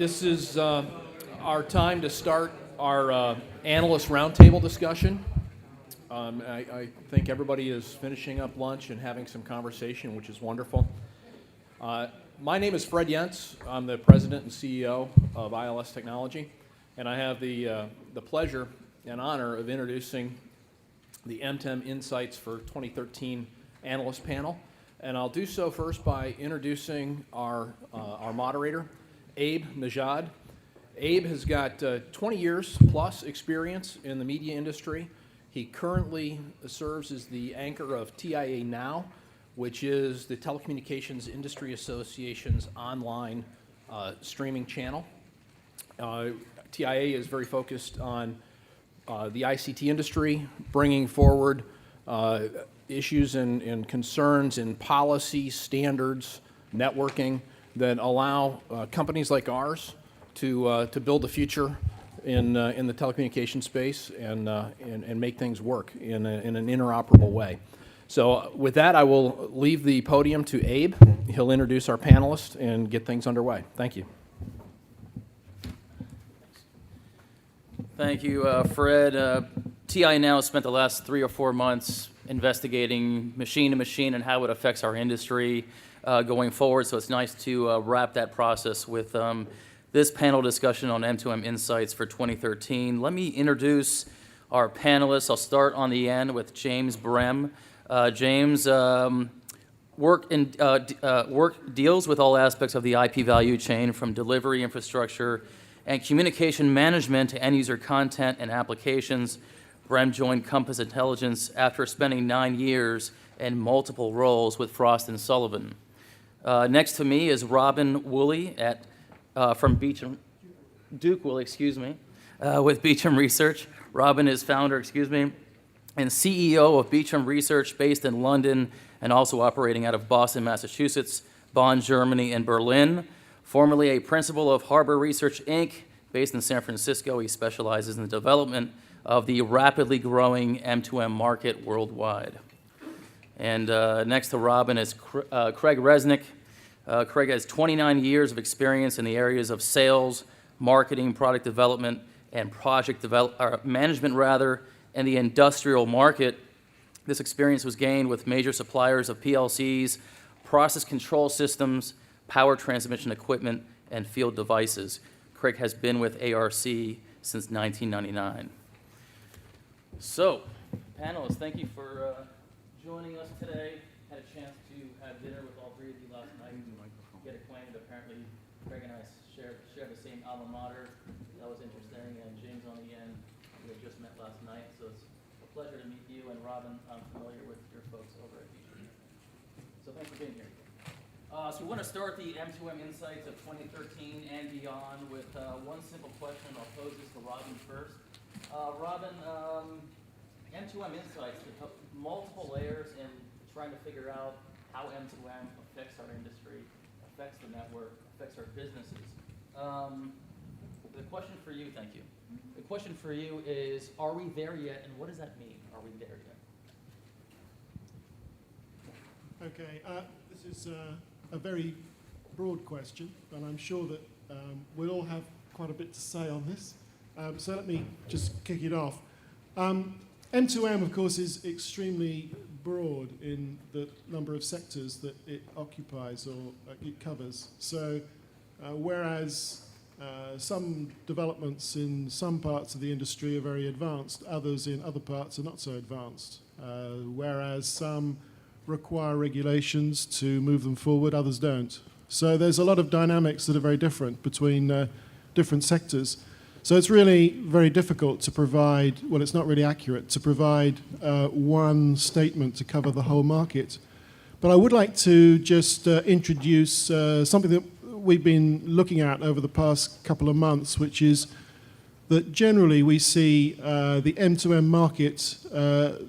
This is our time to start our Analyst Roundtable discussion. I think everybody is finishing up lunch and having some conversation, which is wonderful. My name is Fred Yentz. I'm the President and CEO of ILS Technology, and I have the pleasure and honor of introducing the M2M Insights for 2013 Analyst Panel. And I'll do so first by introducing our moderator, Abe Nejad. Abe has got 20 years plus experience in the media industry. He currently serves as the anchor of TIA Now, which is the Telecommunications Industry Association's online streaming channel. TIA is very focused on the ICT industry, bringing forward issues and concerns in policy, standards, networking that allow companies like ours to build the future in the telecommunication space and make things work in an interoperable way. So with that, I will leave the podium to Abe. He'll introduce our panelists and get things underway. Thank you. Thank you, Fred. TI Now spent the last 3 or 4 months investigating machine to machine and how it affects our industry going forward. So it's nice to wrap that process with this panel discussion on M2M Insights for 2013. Let me introduce our panelists. I'll start on the end with James Brehm. James work deals with all aspects of the IP value chain, from delivery infrastructure and communication management to end-user content and applications. Brehm joined Compass Intelligence after spending 9 years in multiple roles with Frost & Sullivan. Next to me is Duke-Wooley from Beachem, Duke-Wooley, with Beachem Research. Robin is founder, and CEO of Beachem Research, based in London and also operating out of Boston, Massachusetts, Bonn, Germany, and Berlin. Formerly a principal of Harbor Research, Inc., based in San Francisco. He specializes in the development of the rapidly growing M2M market worldwide. And next to Robin is Craig Resnick. Craig has 29 years of experience in the areas of sales, marketing, product development, and project management, in the industrial market. This experience was gained with major suppliers of PLCs, process control systems, power transmission equipment, and field devices. Craig has been with ARC since 1999. So, panelists, thank you for joining us today. Had a chance to have dinner with all three of you last night, get acquainted. Apparently, Craig and I share the same alma mater. That was interesting. And James on the end, we had just met last night, so it's a pleasure to meet you. And Robin, I'm familiar with your folks over at Beachem. So thanks for being here. So we want to start the M2M Insights of 2013 and beyond with one simple question. I'll pose this to Robin first. Robin, M2M Insights, multiple layers in trying to figure out how M2M affects our industry, affects the network, affects our businesses. The question for you, thank you. The question for you is, are we there yet, and what does that mean? Are we there yet? Okay, this is a very broad question, and I'm sure that we'll all have quite a bit to say on this. So let me just kick it off. M2M, of course, is extremely broad in the number of sectors that it occupies or it covers. So whereas some developments in some parts of the industry are very advanced, others in other parts are not so advanced. Whereas some require regulations to move them forward, others don't. So there's a lot of dynamics that are very different between different sectors. So it's really very difficult to provide, well, it's not really accurate, to provide one statement to cover the whole market. But I would like to just introduce something that we've been looking at over the past couple of months, which is that generally we see the M2M market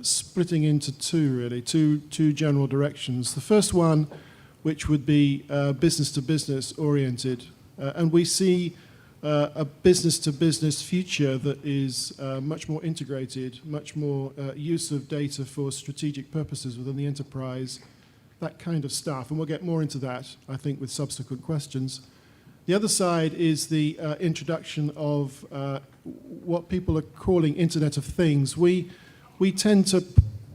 splitting into two general directions. The first one, which would be business-to-business oriented, and we see a business-to-business future that is much more integrated, much more use of data for strategic purposes within the enterprise, that kind of stuff. And we'll get more into that, I think, with subsequent questions. The other side is the introduction of what people are calling Internet of Things. We tend to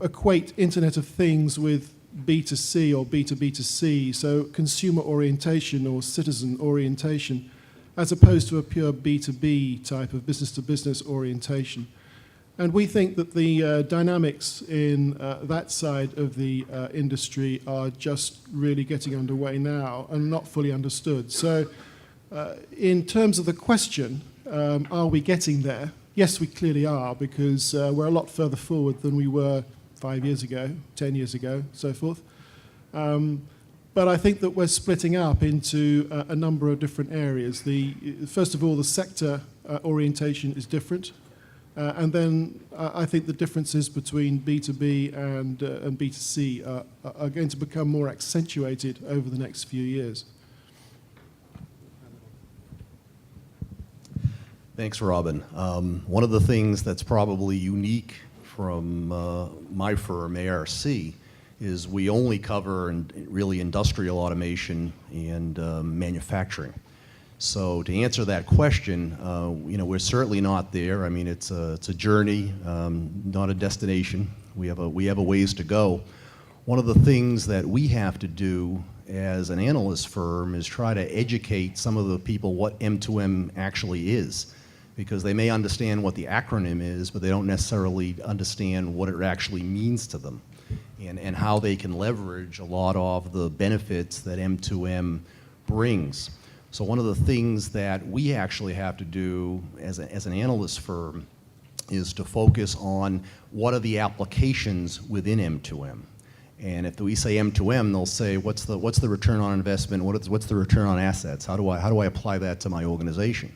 equate Internet of Things with B2C or B2B2C, so consumer orientation or citizen orientation, as opposed to a pure B2B type of business-to-business orientation. And we think that the dynamics in that side of the industry are just really getting underway now and not fully understood. So in terms of the question, are we getting there? Yes, we clearly are, because we're a lot further forward than we were 5 years ago, 10 years ago, so forth. But I think that we're splitting up into a number of different areas. First of all, the sector orientation is different. And then I think the differences between B2B and B2C are going to become more accentuated over the next few years. Thanks, Robin. One of the things that's probably unique from my firm, ARC, is we only cover really industrial automation and manufacturing. So to answer that question, we're certainly not there. I mean, it's a journey, not a destination. We have a ways to go. One of the things that we have to do as an analyst firm is try to educate some of the people what M2M actually is, because they may understand what the acronym is, but they don't necessarily understand what it actually means to them, and how they can leverage a lot of the benefits that M2M brings. So one of the things that we actually have to do as an analyst firm is to focus on what are the applications within M2M. And if we say M2M, they'll say, what's the return on investment? What's the return on assets? How do I apply that to my organization?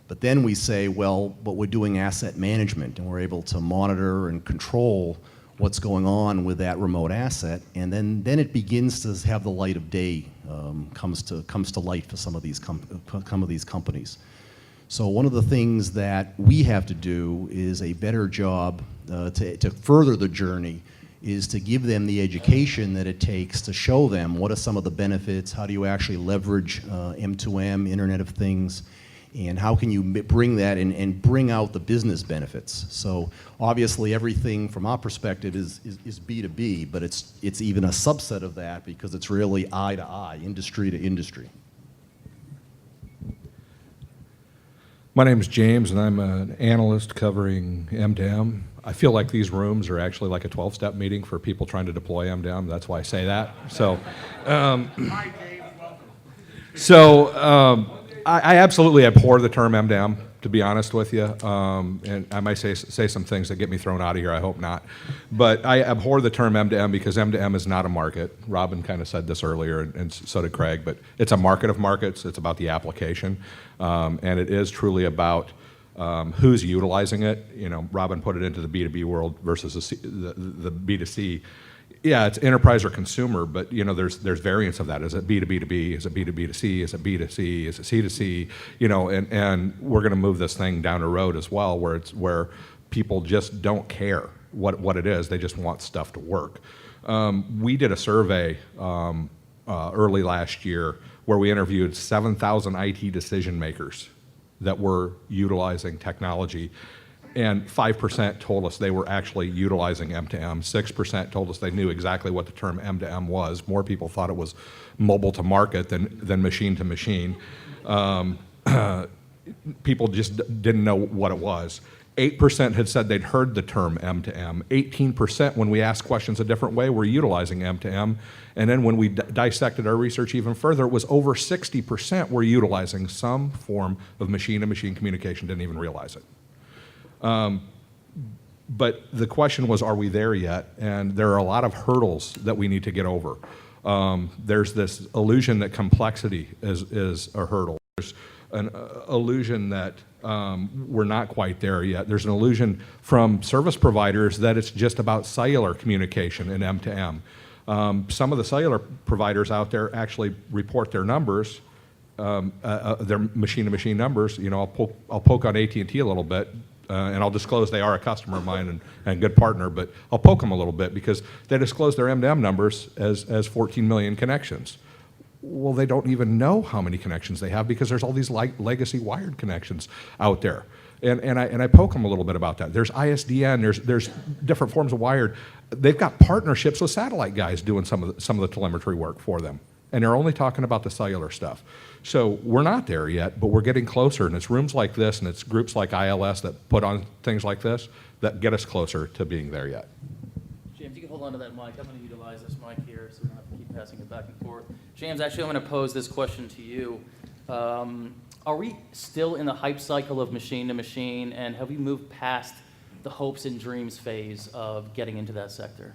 But then we say, well, but we're doing asset management, and we're able to monitor and control what's going on with that remote asset, and then it begins to have the light of day, comes to light for some of these companies. So one of the things that we have to do is a better job to further the journey, is to give them the education that it takes to show them what are some of the benefits, how do you actually leverage M2M, Internet of Things, and how can you bring that and bring out the business benefits. So obviously everything from our perspective is B2B, but it's even a subset of that because it's really eye to eye, industry to industry. My name is James, and I'm an analyst covering M2M. I feel like these rooms are actually like a 12-step meeting for people trying to deploy M2M. That's why I say that. So, hi, James, welcome. I absolutely abhor the term M2M, to be honest with you. And I might say some things that get me thrown out of here. I hope not. But I abhor the term M2M because M2M is not a market. Robin kind of said this earlier, and so did Craig. But it's a market of markets. It's about the application. And it is truly about who's utilizing it. You know, Robin put it into the B2B world versus the B2C. Yeah, it's enterprise or consumer, but you know, there's variants of that. Is it B2B2B? Is it B2B2C? Is it B2C? Is it C2C? You know, and we're going to move this thing down the road as well, where people just don't care what it is. They just want stuff to work. We did a survey early last year where we interviewed 7,000 IT decision makers that were utilizing technology. And 5% told us they were actually utilizing M2M. 6% told us they knew exactly what the term M2M was. More people thought it was mobile to market than machine to machine. People just didn't know what it was. 8% had said they'd heard the term M2M. 18%, when we asked questions a different way, were utilizing M2M. And then when we dissected our research even further, it was over 60% were utilizing some form of machine-to-machine communication, didn't even realize it. But the question was, are we there yet? And there are a lot of hurdles that we need to get over. There's this illusion that complexity is a hurdle. There's an illusion that we're not quite there yet. There's an illusion from service providers that it's just about cellular communication in M2M. Some of the cellular providers out there actually report their numbers, their machine-to-machine numbers. You know, I'll poke on AT&T a little bit. And I'll disclose they are a customer of mine and good partner, but I'll poke them a little bit because they disclose their M2M numbers as 14 million connections. Well, they don't even know how many connections they have because there's all these legacy wired connections out there. And I poke them a little bit about that. There's ISDN, there's different forms of wired. They've got partnerships with satellite guys doing some of the telemetry work for them. And they're only talking about the cellular stuff. So we're not there yet, but we're getting closer. And it's rooms like this and it's groups like ILS that put on things like this that get us closer to being there yet. James, you can hold on to that mic. I'm going to utilize this mic here so we don't have to keep passing it back and forth. James, actually, I'm going to pose this question to you. Are we still in the hype cycle of machine to machine, and have we moved past the hopes and dreams phase of getting into that sector?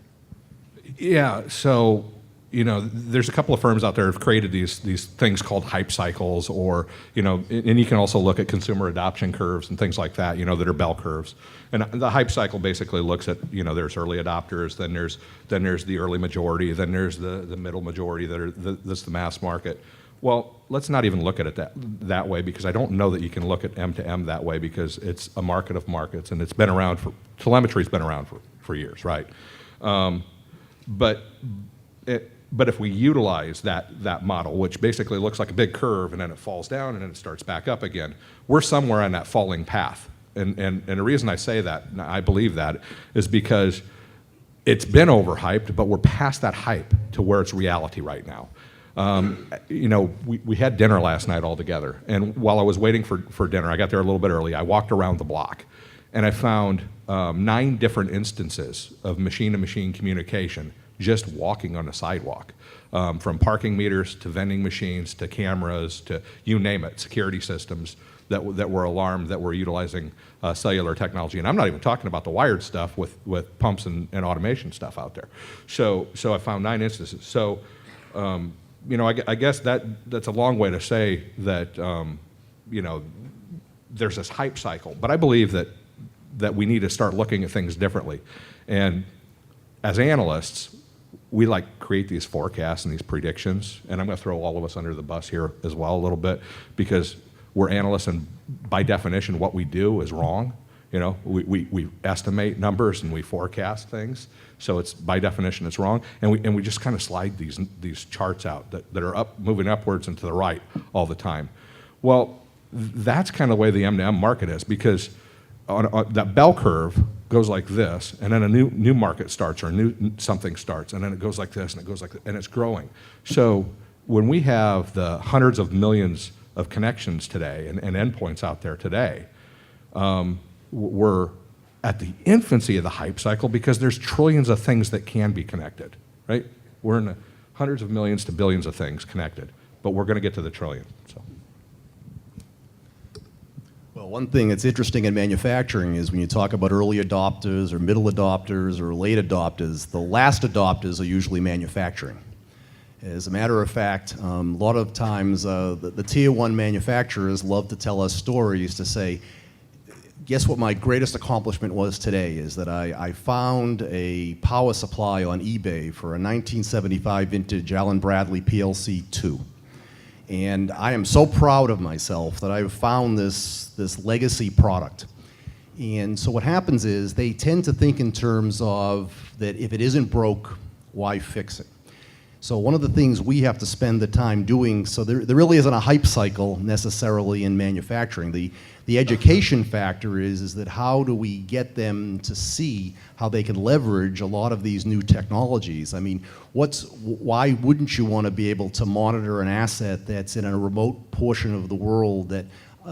Yeah, so, there's a couple of firms out there that have created these things called hype cycles, or, and you can also look at consumer adoption curves and things like that, that are bell curves. And the hype cycle basically looks at, there's early adopters, then there's the early majority, then there's the middle majority that's the mass market. Well, let's not even look at it that way, because I don't know that you can look at M2M that way, because it's a market of markets, and it's been around telemetry's been around for years, right? But if we utilize that model, which basically looks like a big curve and then it falls down and then it starts back up again, we're somewhere on that falling path. And the reason I say that, and I believe that, is because it's been overhyped, but we're past that hype to where it's reality right now. We had dinner last night all together, and while I was waiting for dinner, I got there a little bit early, I walked around the block, and I found 9 different instances of machine-to-machine communication just walking on the sidewalk, from parking meters to vending machines to cameras to you name it, security systems that were alarmed, that were utilizing cellular technology. And I'm not even talking about the wired stuff with pumps and automation stuff out there. So I found 9 instances. So I guess that's a long way to say that there's this hype cycle. But I believe that we need to start looking at things differently. And as analysts, we create these forecasts and these predictions. And I'm going to throw all of us under the bus here as well a little bit, because we're analysts, and by definition, what we do is wrong. We estimate numbers and we forecast things. So it's, by definition, it's wrong. And we just kind of slide these charts out that are moving upwards and to the right all the time. Well, that's kind of the way the M2M market is, because on that bell curve goes like this, and then a new market starts, or something starts, and then it goes like this, and it goes like this, and it's growing. So when we have the hundreds of millions of connections today and endpoints out there today, we're at the infancy of the hype cycle, because there's trillions of things that can be connected, right? We're in the hundreds of millions to billions of things connected, but we're going to get to the trillion. So. Well, one thing that's interesting in manufacturing is when you talk about early adopters or middle adopters or late adopters, the last adopters are usually manufacturing. As a matter of fact, a lot of times the tier 1 manufacturers love to tell us stories to say, guess what my greatest accomplishment was today is that I found a power supply on eBay for a 1975 vintage Allen Bradley PLC 2. And I am so proud of myself that I've found this legacy product. And so what happens is they tend to think in terms of that if it isn't broke, why fix it? So one of the things we have to spend the time doing, so there really isn't a hype cycle necessarily in manufacturing. The education factor is that how do we get them to see how they can leverage a lot of these new technologies? I mean, why wouldn't you want to be able to monitor an asset that's in a remote portion of the world that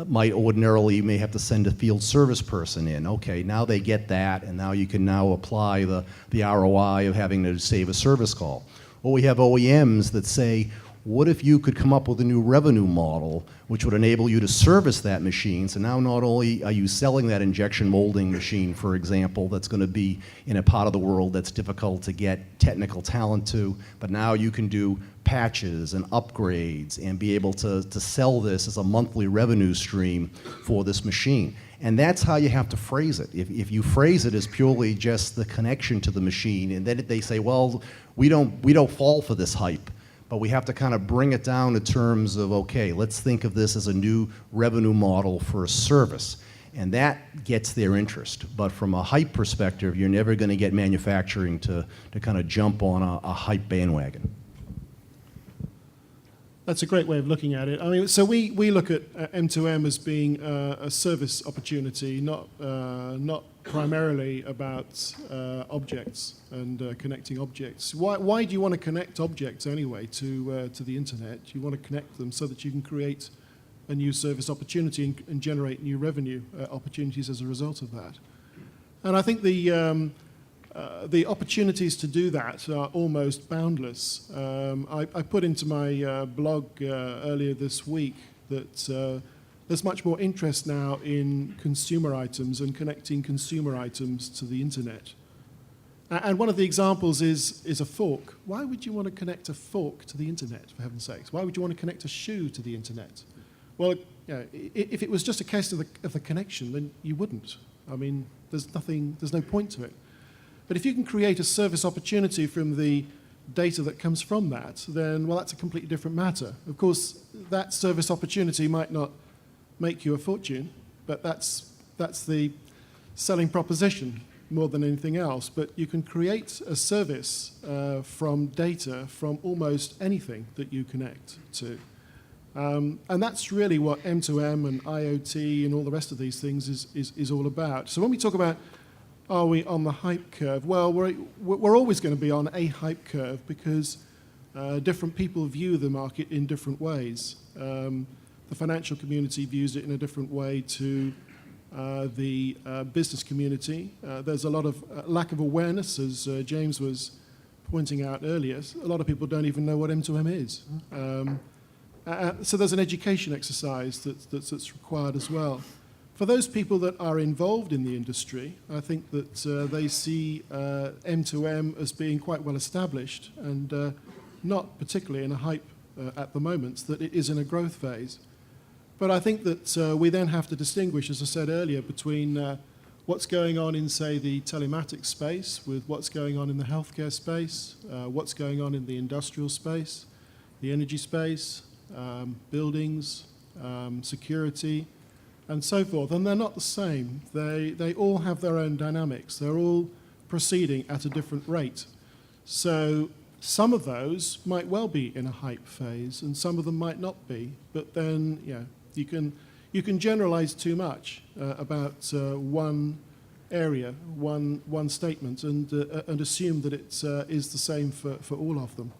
might ordinarily, you may have to send a field service person in. Okay, now they get that, and now you can now apply the ROI of having to save a service call. Or we have OEMs that say, what if you could come up with a new revenue model which would enable you to service that machine? So now not only are you selling that injection molding machine, for example, that's going to be in a part of the world that's difficult to get technical talent to, but now you can do patches and upgrades and be able to sell this as a monthly revenue stream for this machine. And that's how you have to phrase it. If you phrase it as purely just the connection to the machine, and then they say, well, we don't fall for this hype, but we have to kind of bring it down to terms of, okay, let's think of this as a new revenue model for a service. And that gets their interest. But from a hype perspective, you're never going to get manufacturing to kind of jump on a hype bandwagon. That's a great way of looking at it. I mean, so we look at M2M as being a service opportunity, not primarily about objects and connecting objects. Why do you want to connect objects anyway to the internet? You want to connect them so that you can create a new service opportunity and generate new revenue opportunities as a result of that. And I think the opportunities to do that are almost boundless. I put into my blog earlier this week that there's much more interest now in consumer items and connecting consumer items to the internet. And one of the examples is a fork. Why would you want to connect a fork to the internet, for heaven's sakes? Why would you want to connect a shoe to the internet? Well, if it was just a case of the connection, then you wouldn't. I mean, there's no point to it. But if you can create a service opportunity from the data that comes from that, then, well, that's a completely different matter. Of course, that service opportunity might not make you a fortune, but that's the selling proposition more than anything else. But you can create a service from data from almost anything that you connect to. And that's really what M2M and IoT and all the rest of these things is all about. So when we talk about, are we on the hype curve? Well, we're always going to be on a hype curve because different people view the market in different ways. The financial community views it in a different way to the business community. There's a lot of lack of awareness, as James was pointing out earlier. A lot of people don't even know what M2M is. So there's an education exercise that's required as well. For those people that are involved in the industry, I think that they see M2M as being quite well established and not particularly in a hype at the moment, that it is in a growth phase. But I think that we then have to distinguish, as I said earlier, between what's going on in, say, the telematics space with what's going on in the healthcare space, what's going on in the industrial space, the energy space, buildings, security, and so forth. And they're not the same. They all have their own dynamics. They're all proceeding at a different rate. So some of those might well be in a hype phase, and some of them might not be. But then, you can generalize too much about one area, one statement, and assume that it is the same for all of them.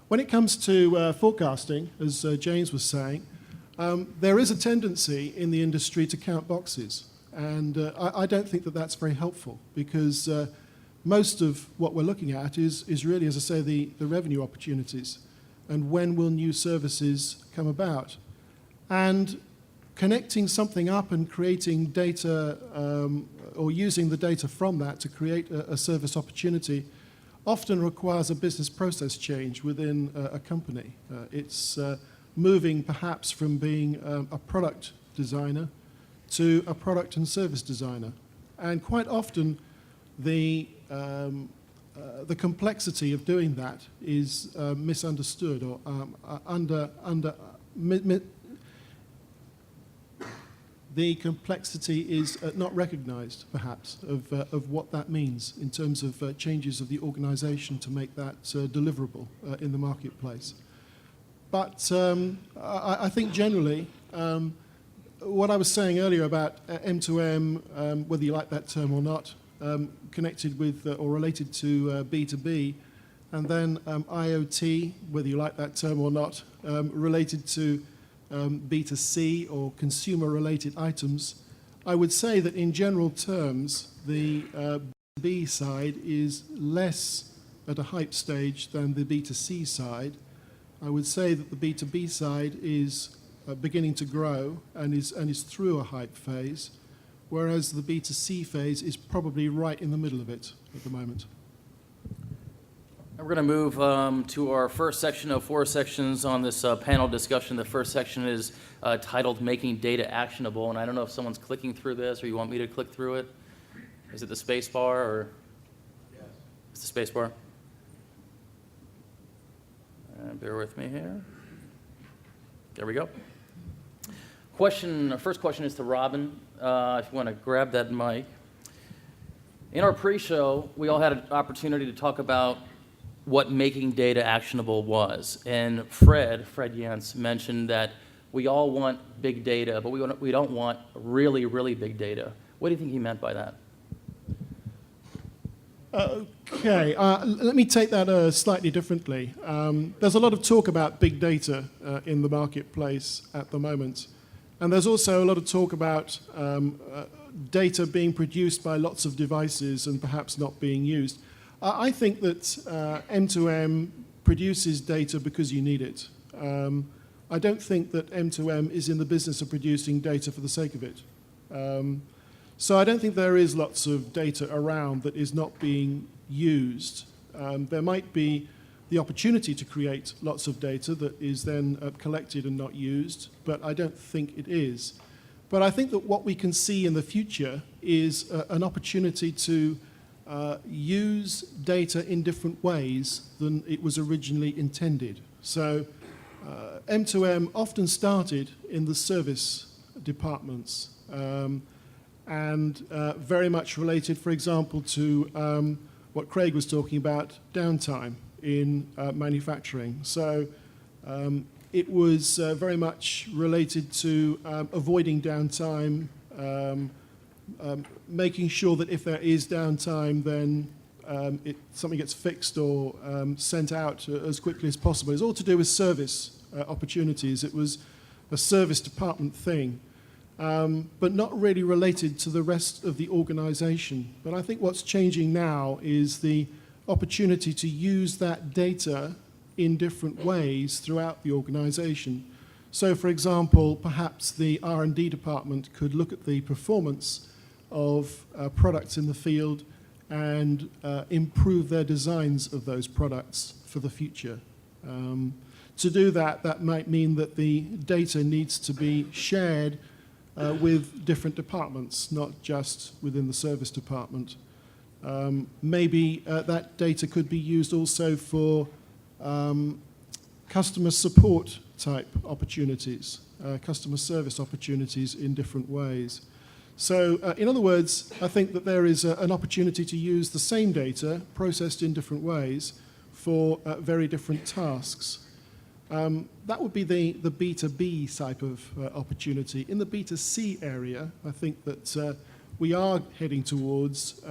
When it comes to forecasting, as James was saying, there is a tendency in the industry to count boxes. And I don't think that that's very helpful because most of what we're looking at is really, as I say, the revenue opportunities and when will new services come about. And connecting something up and creating data or using the data from that to create a service opportunity often requires a business process change within a company. It's moving perhaps from being a product designer to a product and service designer. And quite often the complexity of doing that is misunderstood or the complexity is not recognized, perhaps, of what that means in terms of changes of the organization to make that deliverable in the marketplace. But I think generally, what I was saying earlier about M2M, whether you like that term or not, connected with or related to B2B, and then IoT, whether you like that term or not, related to B2C or consumer-related items, I would say that in general terms, the B side is less at a hype stage than the B2C side. I would say that the B2B side is beginning to grow and is through a hype phase, whereas the B2C phase is probably right in the middle of it at the moment. We're going to move to our first section of 4 sections on this panel discussion. The first section is titled Making Data Actionable, and I don't know if someone's clicking through this or you want me to click through it. Is it the space bar or? Yes. It's the space bar. Bear with me here. There we go. First question is to Robin, if you want to grab that mic. In our pre-show, we all had an opportunity to talk about what making data actionable was. And Fred Yentz mentioned that we all want big data, but we don't want really, really big data. What do you think he meant by that? Okay, let me take that slightly differently. There's a lot of talk about big data in the marketplace at the moment. And there's also a lot of talk about data being produced by lots of devices and perhaps not being used. I think that M2M produces data because you need it. I don't think that M2M is in the business of producing data for the sake of it. So I don't think there is lots of data around that is not being used. There might be the opportunity to create lots of data that is then collected and not used, but I don't think it is. But I think that what we can see in the future is an opportunity to use data in different ways than it was originally intended. So M2M often started in the service departments and very much related, for example, to what Craig was talking about, downtime in manufacturing. So it was very much related to avoiding downtime, making sure that if there is downtime, then something gets fixed or sent out as quickly as possible. It's all to do with service opportunities. It was a service department thing, but not really related to the rest of the organization. But I think what's changing now is the opportunity to use that data in different ways throughout the organization. So, for example, perhaps the R&D department could look at the performance of products in the field and improve their designs of those products for the future. To do that, that might mean that the data needs to be shared with different departments, not just within the service department. Maybe that data could be used also for customer support type opportunities, customer service opportunities in different ways. So in other words, I think that there is an opportunity to use the same data processed in different ways for very different tasks. That would be the B2B type of opportunity. In the B2C area, I think that we are heading towards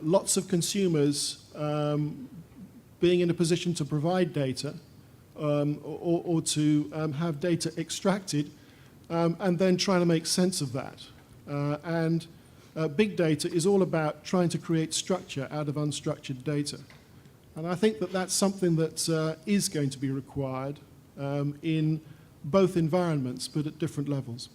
lots of consumers being in a position to provide data or to have data extracted and then trying to make sense of that. And big data is all about trying to create structure out of unstructured data. And I think that that's something that is going to be required in both environments, but at different levels.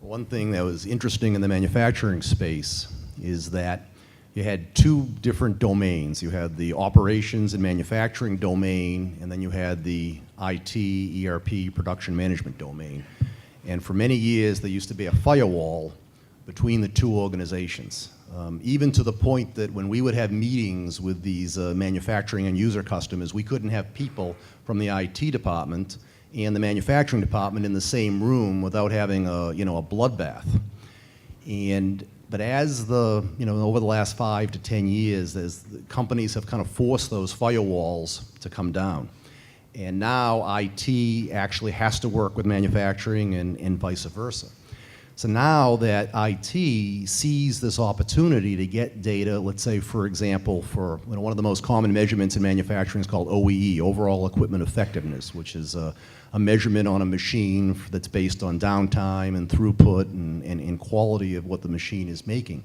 One thing that was interesting in the manufacturing space is that you had two different domains. You had the operations and manufacturing domain, and then you had the IT, ERP, production management domain. And for many years, there used to be a firewall between the two organizations, even to the point that when we would have meetings with these manufacturing and user customers, we couldn't have people from the IT department and the manufacturing department in the same room without having a bloodbath. But as over the last 5 to 10 years, as the companies have kind of forced those firewalls to come down. And now IT actually has to work with manufacturing and vice versa. So now that IT sees this opportunity to get data, let's say, for example, for one of the most common measurements in manufacturing is called OEE, Overall Equipment Effectiveness, which is a measurement on a machine that's based on downtime and throughput and quality of what the machine is making.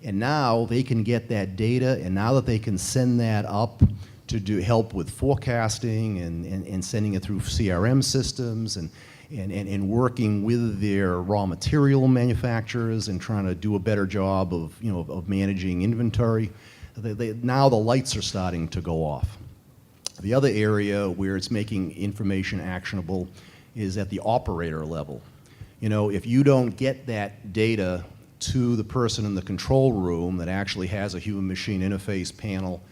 And now they can get that data, and now that they can send that up to do help with forecasting and sending it through CRM systems and working with their raw material manufacturers and trying to do a better job of managing inventory. Now the lights are starting to go off. The other area where it's making information actionable is at the operator level. If you don't get that data to the person in the control room that actually has a human-machine interface panel,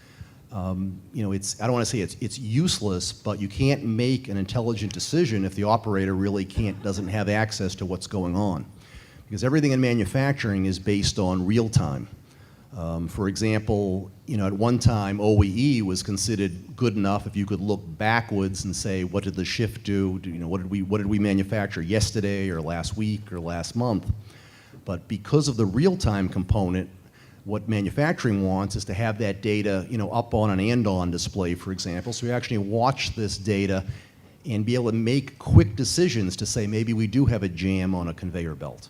I don't want to say it's useless, but you can't make an intelligent decision if the operator really doesn't have access to what's going on. Because everything in manufacturing is based on real time. For example, at one time, OEE was considered good enough if you could look backwards and say, what did the shift do? What did we manufacture yesterday or last week or last month? But because of the real-time component, what manufacturing wants is to have that data, up on an and-on display, for example, so you actually watch this data and be able to make quick decisions to say, maybe we do have a jam on a conveyor belt.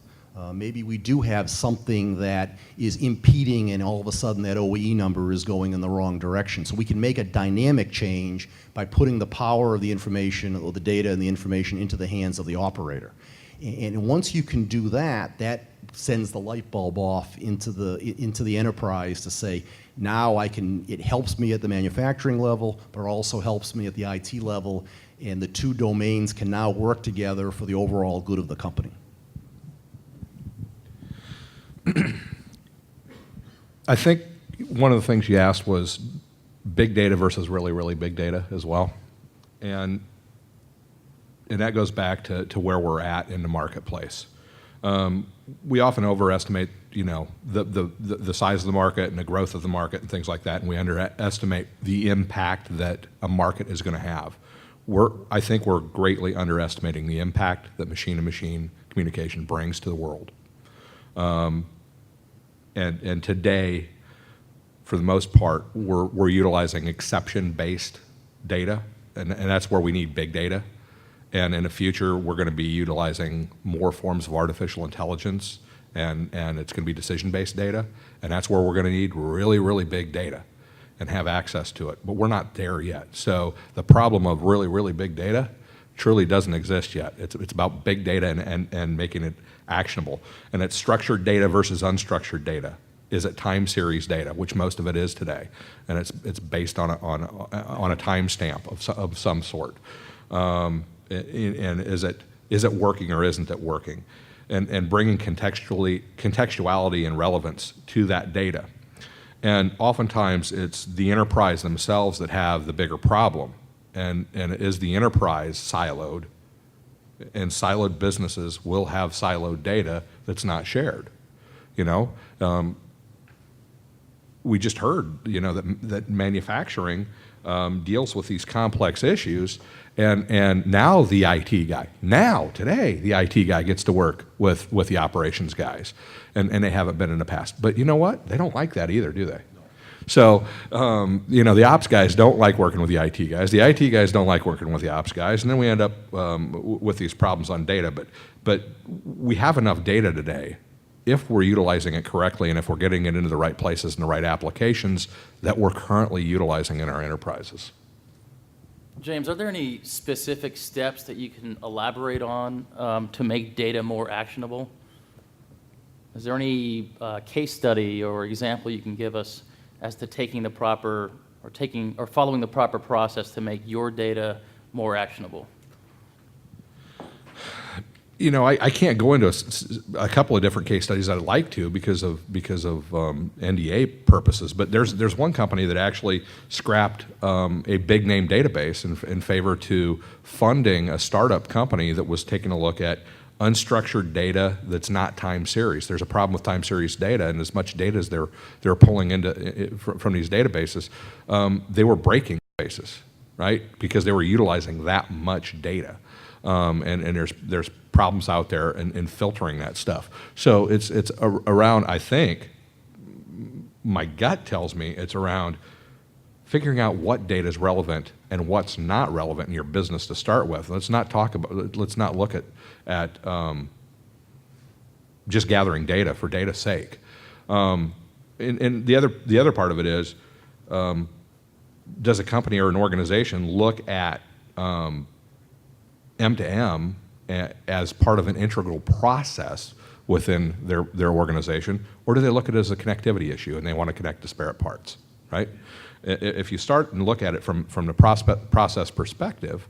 Maybe we do have something that is impeding and all of a sudden that OEE number is going in the wrong direction. So we can make a dynamic change by putting the power of the information or the data and the information into the hands of the operator. And once you can do that, that sends the light bulb off into the enterprise to say, now it helps me at the manufacturing level, but it also helps me at the IT level, and the two domains can now work together for the overall good of the company. I think one of the things you asked was big data versus really, really big data as well. And that goes back to where we're at in the marketplace. We often overestimate, the size of the market and the growth of the market and things like that, and we underestimate the impact that a market is going to have. I think we're greatly underestimating the impact that machine-to-machine communication brings to the world. And today, for the most part, we're utilizing exception-based data, and that's where we need big data. And in the future, we're going to be utilizing more forms of artificial intelligence, and it's going to be decision-based data, and that's where we're going to need really, really big data and have access to it. But we're not there yet. So the problem of really, really big data truly doesn't exist yet. It's about big data and making it actionable. And it's structured data versus unstructured data. Is it time series data, which most of it is today, and it's based on a timestamp of some sort. And is it working or isn't it working? And bringing contextuality and relevance to that data. And oftentimes it's the enterprise themselves that have the bigger problem. And is the enterprise siloed? And siloed businesses will have siloed data that's not shared. We just heard, that manufacturing deals with these complex issues, and now the IT guy, today, the IT guy gets to work with the operations guys, and they haven't been in the past. But you know what? They don't like that either, do they? So, the ops guys don't like working with the IT guys. The IT guys don't like working with the ops guys, and then we end up with these problems on data. But we have enough data today, if we're utilizing it correctly and if we're getting it into the right places and the right applications that we're currently utilizing in our enterprises. James, are there any specific steps that you can elaborate on to make data more actionable? Is there any case study or example you can give us as to following the proper process to make your data more actionable? I can't go into a couple of different case studies I'd like to because of NDA purposes. But there's one company that actually scrapped a big name database in favor to funding a startup company that was taking a look at unstructured data that's not time series. There's a problem with time series data, and as much data as they're pulling into from these databases, they were breaking databases, right? Because they were utilizing that much data, and there's problems out there in filtering that stuff. So it's around. I think my gut tells me it's around figuring out what data is relevant and what's not relevant in your business to start with. Let's not look at just gathering data for data's sake. And the other part of it is, does a company or an organization look at M2M as part of an integral process within their organization, or do they look at it as a connectivity issue and they want to connect disparate parts, right? If you start and look at it from the process perspective,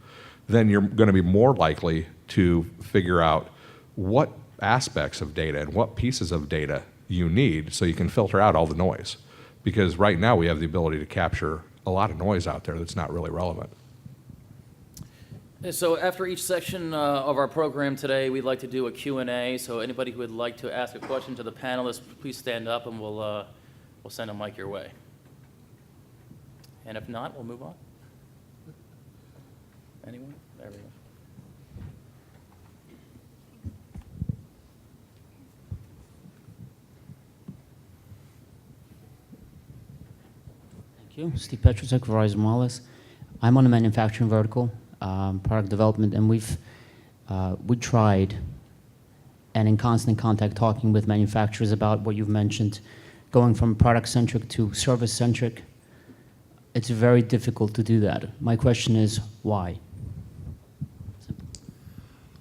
then you're going to be more likely to figure out what aspects of data and what pieces of data you need so you can filter out all the noise. Because right now we have the ability to capture a lot of noise out there that's not really relevant. So after each section of our program today, we'd like to do a Q&A. So anybody who would like to ask a question to the panelists, please stand up and we'll we'll send a mic your way. And if not, we'll move on. Anyone? There we go. Thank you. Steve Petrusek, Verizon Wireless. I'm on the manufacturing vertical, product development, and we tried and in constant contact talking with manufacturers about what you've mentioned, going from product-centric to service-centric. It's very difficult to do that. My question is, why?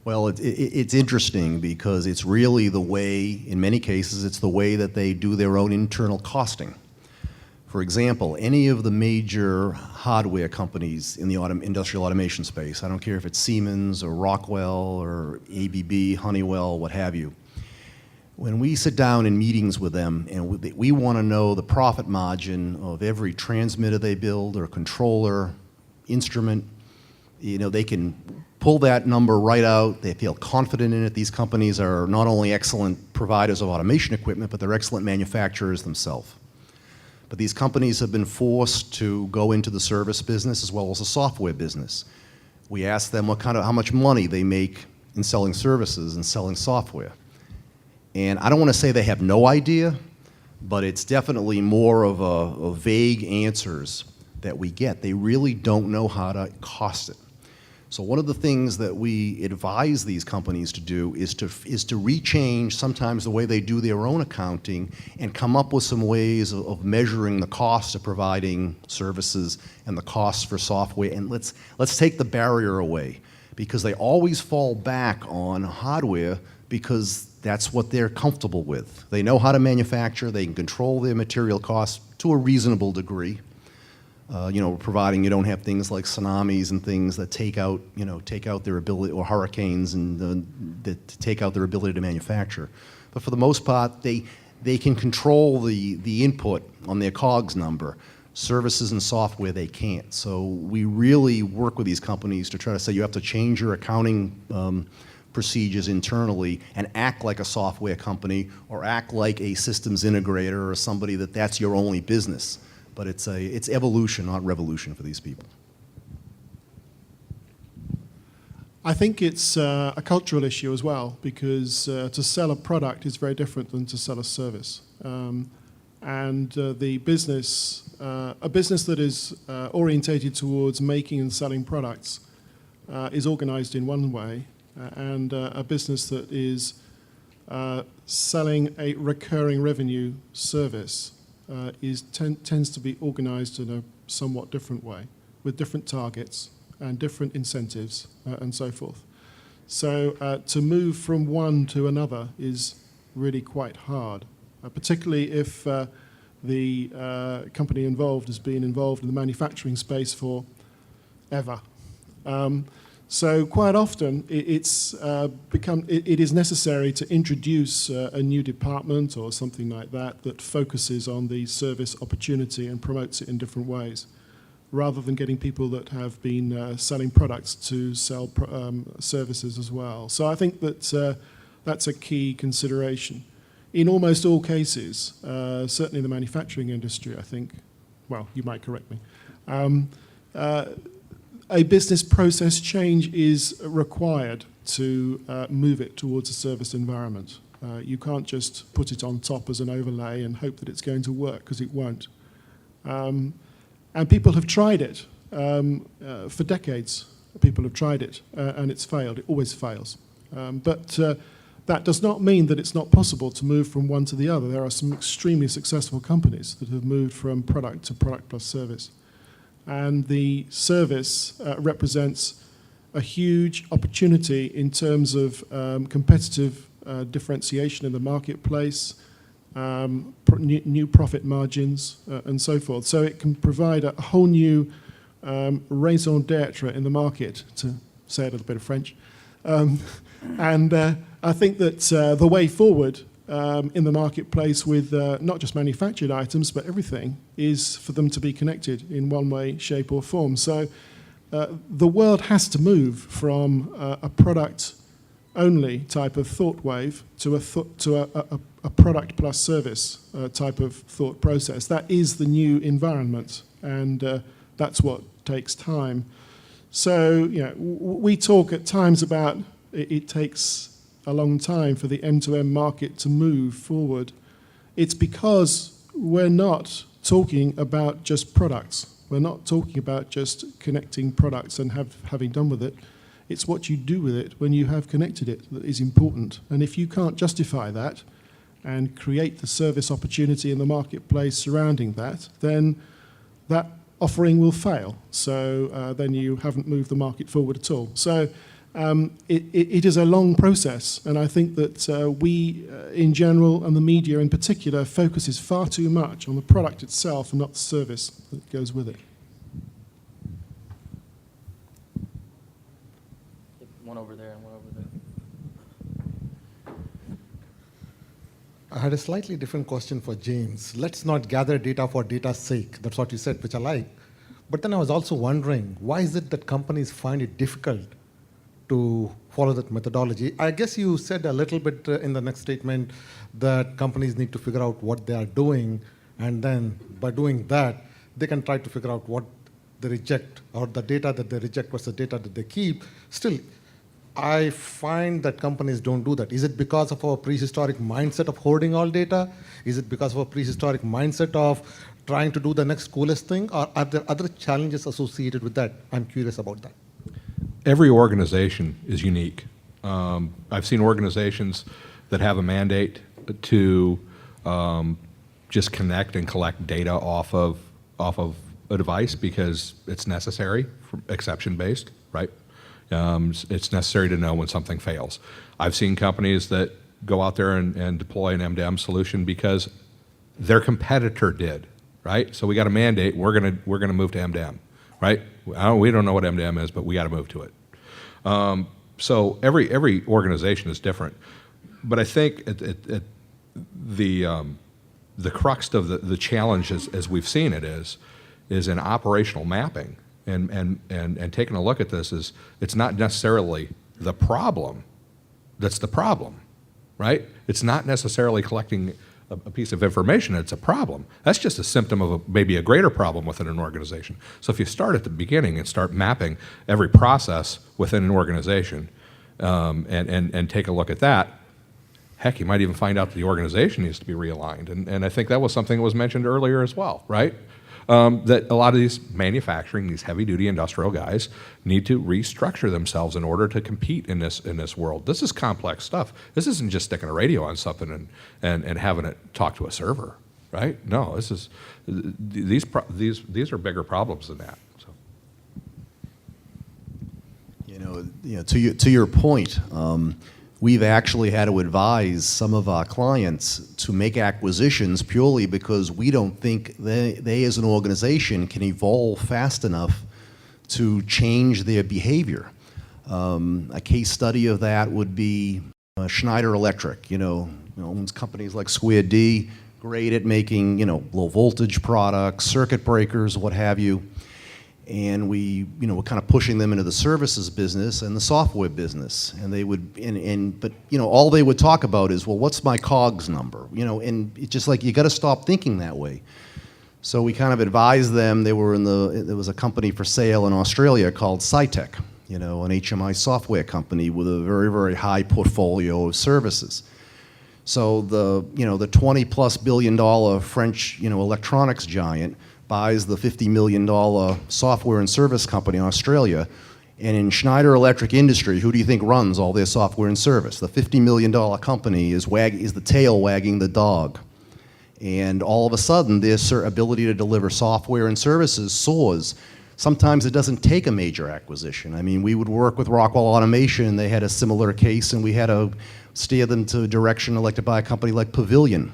Well, it's interesting because it's really the way, in many cases, it's the way that they do their own internal costing. For example, any of the major hardware companies in the industrial automation space, I don't care if it's Siemens or Rockwell or ABB, Honeywell, what have you, when we sit down in meetings with them and we want to know the profit margin of every transmitter they build or controller, instrument, they can pull that number right out. They feel confident in it. These companies are not only excellent providers of automation equipment, but they're excellent manufacturers themselves. But these companies have been forced to go into the service business as well as the software business. We ask them how much money they make in selling services and selling software. And I don't want to say they have no idea, but it's definitely more of a vague answers that we get. They really don't know how to cost it. So one of the things that we advise these companies to do is to rechange sometimes the way they do their own accounting and come up with some ways of measuring the cost of providing services and the costs for software. And let's take the barrier away, because they always fall back on hardware because that's what they're comfortable with. They know how to manufacture, they can control their material costs to a reasonable degree. Providing you don't have things like tsunamis and things that take out their ability, or hurricanes that take out their ability to manufacture. But for the most part, they can control the input on their COGS number. Services and software, they can't. So we really work with these companies to try to say you have to change your accounting procedures internally and act like a software company or act like a systems integrator or somebody that's your only business. But it's evolution, not revolution for these people. I think it's a cultural issue as well, because to sell a product is very different than to sell a service. The business, a business that is orientated towards making and selling products is organized in one way, and a business that is selling a recurring revenue service tends to be organized in a somewhat different way, with different targets and different incentives and so forth. So to move from one to another is really quite hard, particularly if the company involved has been involved in the manufacturing space for ever. So quite often it is necessary to introduce a new department or something like that focuses on the service opportunity and promotes it in different ways, rather than getting people that have been selling products to sell services as well. So I think that that's a key consideration. In almost all cases, certainly in the manufacturing industry, I think, well, you might correct me, a business process change is required to move it towards a service environment. You can't just put it on top as an overlay and hope that it's going to work, because it won't. And people have tried it for decades. People have tried it, and it's failed. It always fails. But that does not mean that it's not possible to move from one to the other. There are some extremely successful companies that have moved from product to product plus service. And the service represents a huge opportunity in terms of competitive differentiation in the marketplace, new profit margins, and so forth. So it can provide a whole new raison d'etre in the market, to say a little bit of French. I think that the way forward in the marketplace with not just manufactured items, but everything, is for them to be connected in one way, shape, or form. So the world has to move from a product only type of thought wave to a product plus service type of thought process. That is the new environment, and that's what takes time. So, we talk at times about it takes a long time for the M2M market to move forward. It's because we're not talking about just products. We're not talking about just connecting products and having done with it. It's what you do with it when you have connected it that is important. And if you can't justify that and create the service opportunity in the marketplace surrounding that, then that offering will fail. So then you haven't moved the market forward at all. So it is a long process, and I think that we, in general, and the media in particular, focuses far too much on the product itself and not the service that goes with it. One over there and one over there. I had a slightly different question for James. Let's not gather data for data's sake. That's what you said, which I like. But then I was also wondering, why is it that companies find it difficult to follow that methodology? I guess you said a little bit in the next statement that companies need to figure out what they are doing, and then by doing that, they can try to figure out what they reject, or the data that they reject versus the data that they keep. Still, I find that companies don't do that. Is it because of our prehistoric mindset of hoarding all data? Is it because of our prehistoric mindset of trying to do the next coolest thing? Or are there other challenges associated with that? I'm curious about that. Every organization is unique. I've seen organizations that have a mandate to just connect and collect data off of a device because it's necessary, exception-based, right? It's necessary to know when something fails. I've seen companies that go out there and deploy an MDM solution because their competitor did, right? So we got a mandate. We're gonna move to MDM, right? We don't know what MDM is, but we got to move to it. So every organization is different, but I think the crux of the challenge, as we've seen it, is in operational mapping. And taking a look at this is, it's not necessarily the problem that's the problem, right? It's not necessarily collecting a piece of information that's a problem. That's just a symptom of maybe a greater problem within an organization. So if you start at the beginning and start mapping every process within an organization and take a look at that, heck, you might even find out that the organization needs to be realigned. And I think that was something that was mentioned earlier as well, right? That a lot of these manufacturing, these heavy-duty industrial guys need to restructure themselves in order to compete in this world. This is complex stuff. This isn't just sticking a radio on something and having it talk to a server, right? No, this is these are bigger problems than that. So. To your point. We've actually had to advise some of our clients to make acquisitions purely because we don't think they as an organization can evolve fast enough to change their behavior. A case study of that would be Schneider Electric, owns companies like Square D, great at making, low voltage products, circuit breakers, what have you. And we, were kind of pushing them into the services business and the software business. And they would, but all they would talk about is, well, what's my COGS number? And it's just like, you got to stop thinking that way. So we kind of advised them. There was a company for sale in Australia called Cytec, an HMI software company with a very, very high portfolio of services. So the $20+ billion French, electronics giant buys the $50 million software and service company in Australia. And in Schneider Electric Industry, who do you think runs all their software and service? The $50 million company is the tail wagging the dog. And all of a sudden, their ability to deliver software and services soars. Sometimes it doesn't take a major acquisition. I mean, we would work with Rockwell Automation. They had a similar case, and we had to steer them to a direction elected by a company like Pavilion.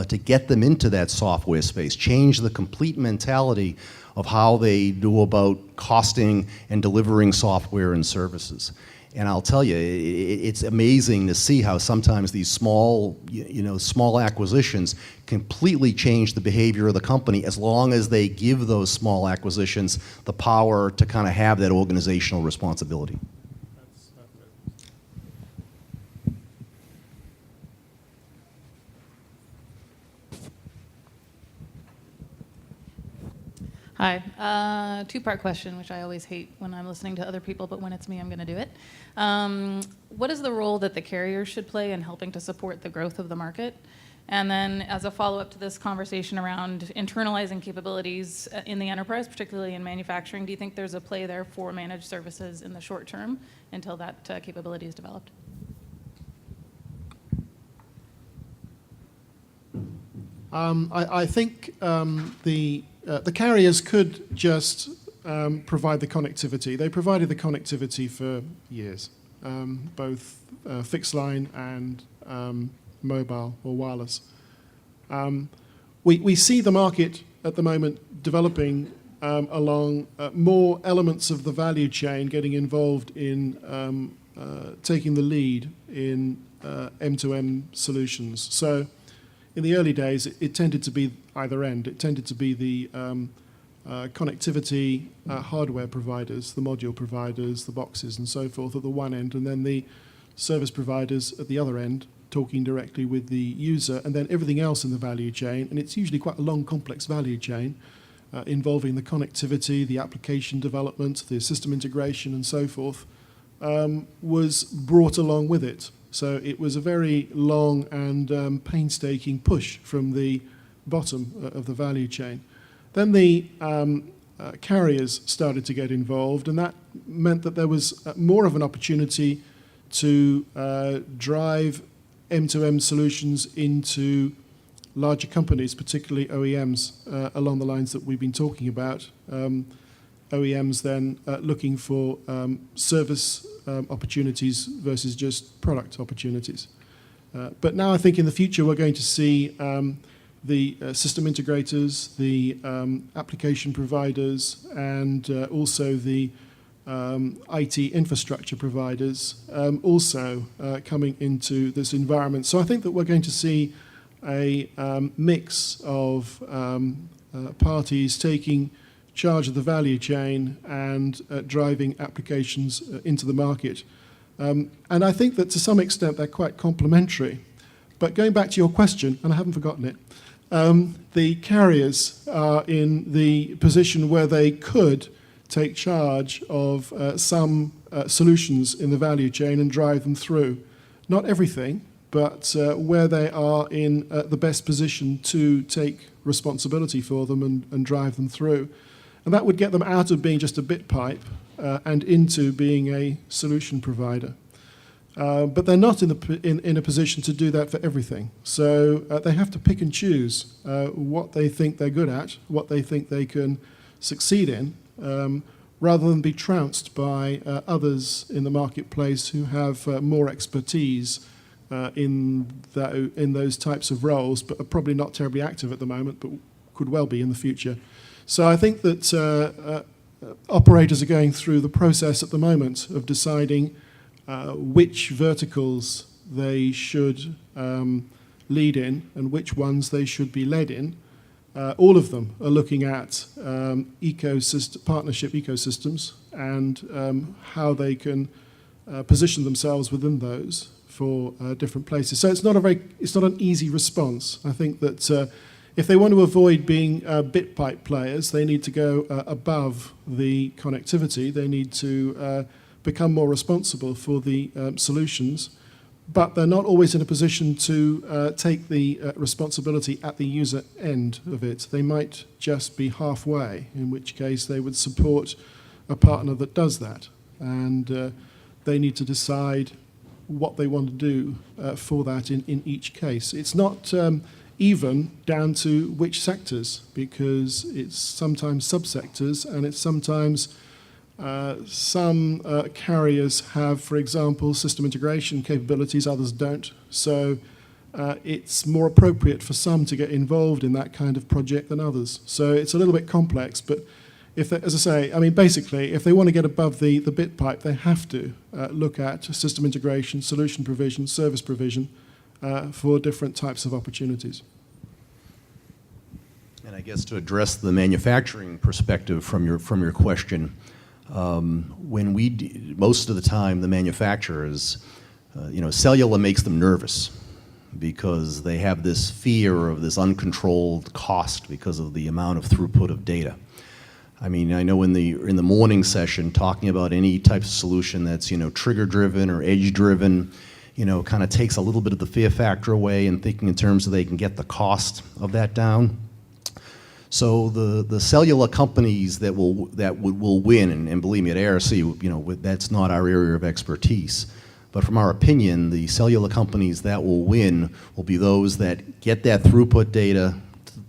To get them into that software space, change the complete mentality of how they do about costing and delivering software and services. And I'll tell you, it's amazing to see how sometimes these small acquisitions completely change the behavior of the company as long as they give those small acquisitions the power to kind of have that organizational responsibility. Hi. Two-part question, which I always hate when I'm listening to other people, but when it's me, I'm going to do it. What is the role that the carriers should play in helping to support the growth of the market? And then as a follow-up to this conversation around internalizing capabilities in the enterprise, particularly in manufacturing, do you think there's a play there for managed services in the short term until that capability is developed? I think the carriers could just provide the connectivity. They provided the connectivity for years, both fixed line and mobile or wireless. We see the market at the moment developing along more elements of the value chain getting involved in taking the lead in M2M solutions. So in the early days, it tended to be either end. It tended to be the connectivity hardware providers, the module providers, the boxes and so forth at the one end, and then the service providers at the other end, talking directly with the user, and then everything else in the value chain. And it's usually quite a long, complex value chain involving the connectivity, the application development, the system integration, and so forth, was brought along with it. So it was a very long and painstaking push from the bottom of the value chain. Then the carriers started to get involved, and that meant that there was more of an opportunity to drive M2M solutions into larger companies, particularly OEMs, along the lines that we've been talking about. OEMs then looking for service opportunities versus just product opportunities. But now I think in the future we're going to see the system integrators, the application providers, and also the IT infrastructure providers also coming into this environment. So I think that we're going to see a mix of parties taking charge of the value chain and driving applications into the market. And I think that to some extent they're quite complementary. But going back to your question, and I haven't forgotten it, the carriers are in the position where they could take charge of some solutions in the value chain and drive them through. Not everything, but where they are in the best position to take responsibility for them and drive them through. And that would get them out of being just a bit pipe and into being a solution provider. But they're not in a position to do that for everything. So they have to pick and choose what they think they're good at, what they think they can succeed in, rather than be trounced by others in the marketplace who have more expertise in those types of roles, but are probably not terribly active at the moment, but could well be in the future. So I think that operators are going through the process at the moment of deciding which verticals they should lead in and which ones they should be led in. All of them are looking at partnership ecosystems and how they can position themselves within those for different places. So it's not an easy response. I think that if they want to avoid being bit pipe players, they need to go above the connectivity. They need to become more responsible for the solutions, but they're not always in a position to take the responsibility at the user end of it. They might just be halfway, in which case they would support a partner that does that. And they need to decide what they want to do for that in each case. It's not even down to which sectors, because it's sometimes subsectors, and it's sometimes some carriers have, for example, system integration capabilities, others don't. So it's more appropriate for some to get involved in that kind of project than others. So it's a little bit complex, but if they, as I say, I mean, basically, if they want to get above the bit pipe, they have to look at system integration, solution provision, service provision, for different types of opportunities. And I guess to address the manufacturing perspective from your question, most of the time the manufacturers, cellular makes them nervous because they have this fear of this uncontrolled cost because of the amount of throughput of data. I mean, I know in the morning session, talking about any type of solution that's, trigger-driven or edge-driven, kind of takes a little bit of the fear factor away and thinking in terms of they can get the cost of that down. So the cellular companies that will win, and believe me, at ARC, that's not our area of expertise. But from our opinion, the cellular companies that will win will be those that get that throughput data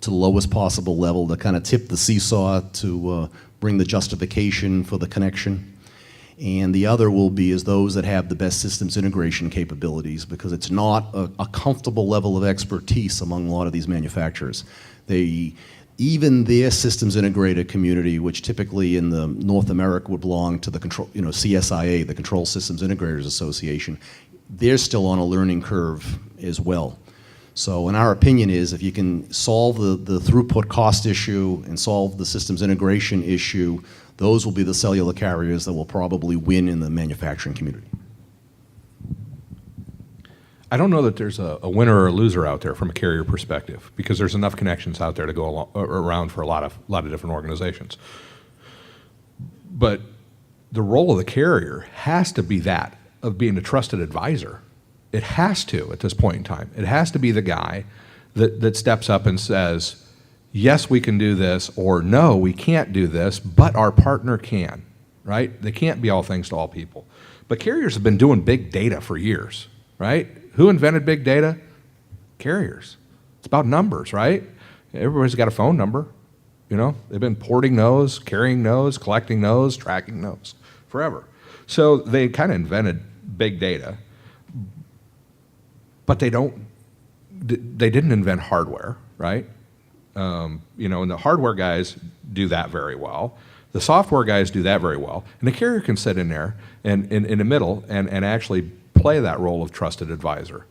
to the lowest possible level to kind of tip the seesaw to bring the justification for the connection. And the other will be is those that have the best systems integration capabilities, because it's not a comfortable level of expertise among a lot of these manufacturers. Even their systems integrator community, which typically in the North America would belong to the CSIA, the Control Systems Integrators Association, they're still on a learning curve as well. So in our opinion is if you can solve the throughput cost issue and solve the systems integration issue, those will be the cellular carriers that will probably win in the manufacturing community. I don't know that there's a winner or a loser out there from a carrier perspective, because there's enough connections out there to go around for a lot of different organizations. But the role of the carrier has to be that of being a trusted advisor. It has to at this point in time. It has to be the guy that steps up and says, yes, we can do this, or no, we can't do this, but our partner can, right? They can't be all things to all people. But carriers have been doing big data for years, right? Who invented big data? Carriers. It's about numbers, right? Everybody's got a phone number. They've been porting those, carrying those, collecting those, tracking those forever. So they kind of invented big data, but they didn't invent hardware, right? And the hardware guys do that very well. The software guys do that very well. And the carrier can sit in there and in the middle and actually play that role of trusted advisor.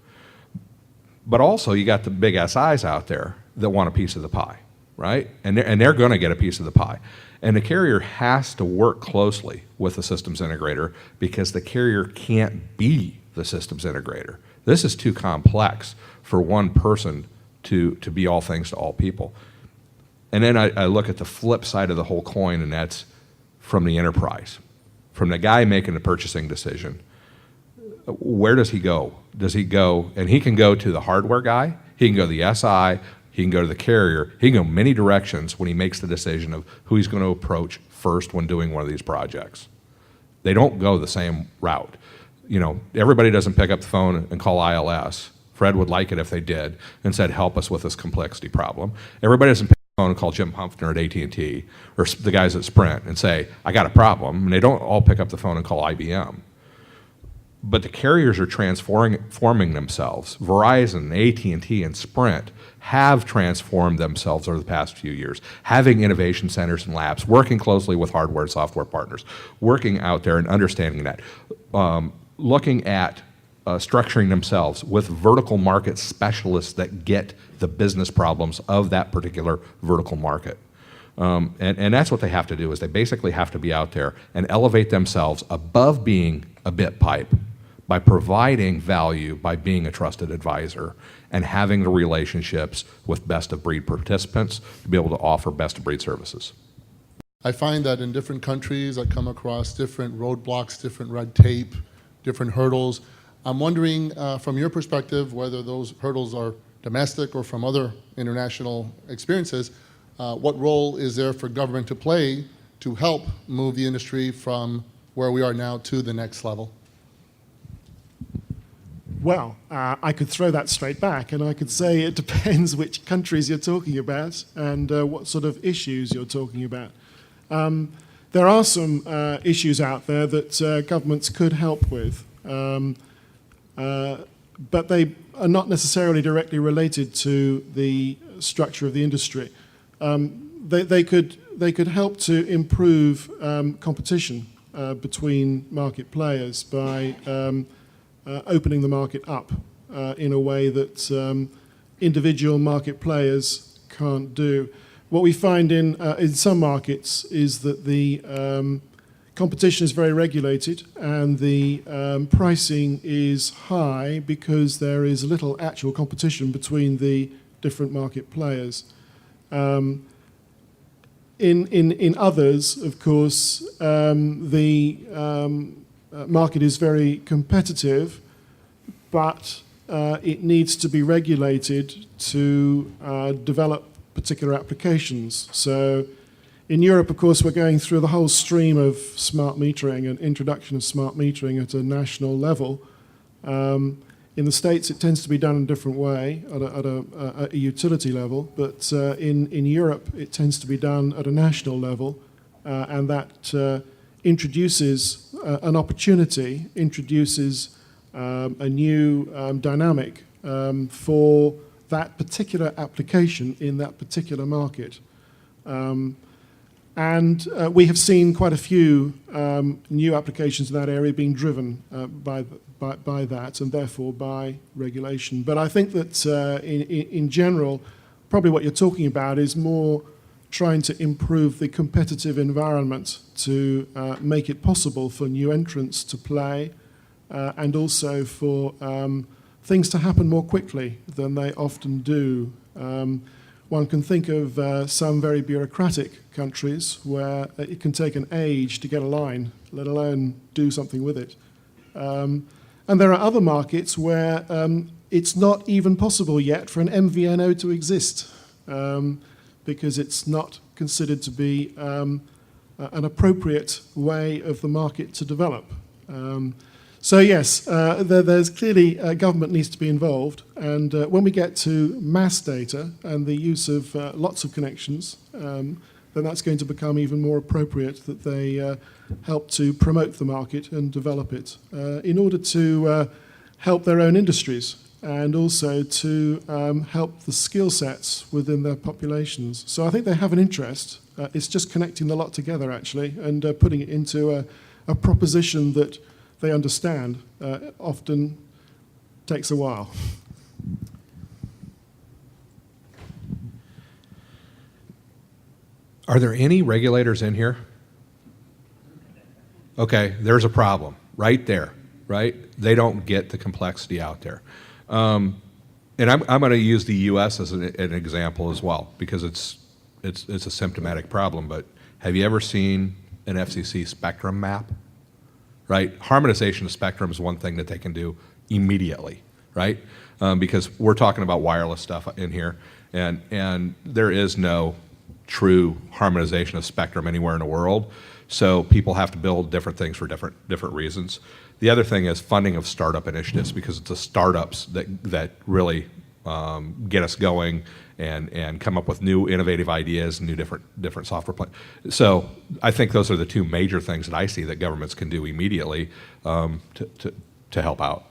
But also you got the big SIs out there that want a piece of the pie, right? And they're going to get a piece of the pie. And the carrier has to work closely with the systems integrator, because the carrier can't be the systems integrator. This is too complex for one person to be all things to all people. And then I look at the flip side of the whole coin, and that's from the enterprise, from the guy making the purchasing decision. Where does he go? Does he go, and he can go to the hardware guy, he can go to the SI, he can go to the carrier, he can go many directions when he makes the decision of who he's going to approach first when doing one of these projects. They don't go the same route. Everybody doesn't pick up the phone and call ILS. Fred would like it if they did and said, help us with this complexity problem. Everybody doesn't pick up the phone and call Jim Humphrey at AT&T or the guys at Sprint and say, I got a problem. And they don't all pick up the phone and call IBM. But the carriers are transforming themselves. Verizon, AT&T, and Sprint have transformed themselves over the past few years, having innovation centers and labs, working closely with hardware and software partners, working out there and understanding that, looking at structuring themselves with vertical market specialists that get the business problems of that particular vertical market. And that's what they have to do, is they basically have to be out there and elevate themselves above being a bit pipe by providing value, by being a trusted advisor, and having the relationships with best-of-breed participants to be able to offer best-of-breed services. I find that in different countries, I come across different roadblocks, different red tape, different hurdles. I'm wondering, from your perspective, whether those hurdles are domestic or from other international experiences, what role is there for government to play to help move the industry from where we are now to the next level? Well, I could throw that straight back, and I could say it depends which countries you're talking about and what sort of issues you're talking about. There are some issues out there that governments could help with, but they are not necessarily directly related to the structure of the industry. They could help to improve competition between market players by opening the market up in a way that individual market players can't do. What we find in some markets is that the competition is very regulated and the pricing is high because there is little actual competition between the different market players. In others, of course, the market is very competitive, but it needs to be regulated to develop particular applications. So in Europe, of course, we're going through the whole stream of smart metering and introduction of smart metering at a national level. In the States, it tends to be done in a different way at a utility level, but in Europe, it tends to be done at a national level, and that introduces an opportunity, introduces a new dynamic for that particular application in that particular market. And we have seen quite a few new applications in that area being driven by that and therefore by regulation. But I think that in general, probably what you're talking about is more trying to improve the competitive environment to make it possible for new entrants to play and also for things to happen more quickly than they often do. One can think of some very bureaucratic countries where it can take an age to get a line, let alone do something with it. And there are other markets where it's not even possible yet for an MVNO to exist because it's not considered to be an appropriate way of the market to develop. So yes, there's clearly government needs to be involved, and when we get to mass data and the use of lots of connections, then that's going to become even more appropriate that they help to promote the market and develop it in order to help their own industries and also to help the skill sets within their populations. So I think they have an interest. It's just connecting the lot together, actually, and putting it into a proposition that they understand often takes a while. Are there any regulators in here? Okay, there's a problem right there, right? They don't get the complexity out there. And I'm going to use the U.S. as an example as well because it's a symptomatic problem. But have you ever seen an FCC spectrum map? Right? Harmonization of spectrum is one thing that they can do immediately, right? Because we're talking about wireless stuff in here, and there is no true harmonization of spectrum anywhere in the world. So people have to build different things for different reasons. The other thing is funding of startup initiatives because it's the startups that really get us going and come up with new innovative ideas and new different software plans. So I think those are the two major things that I see that governments can do immediately to help out.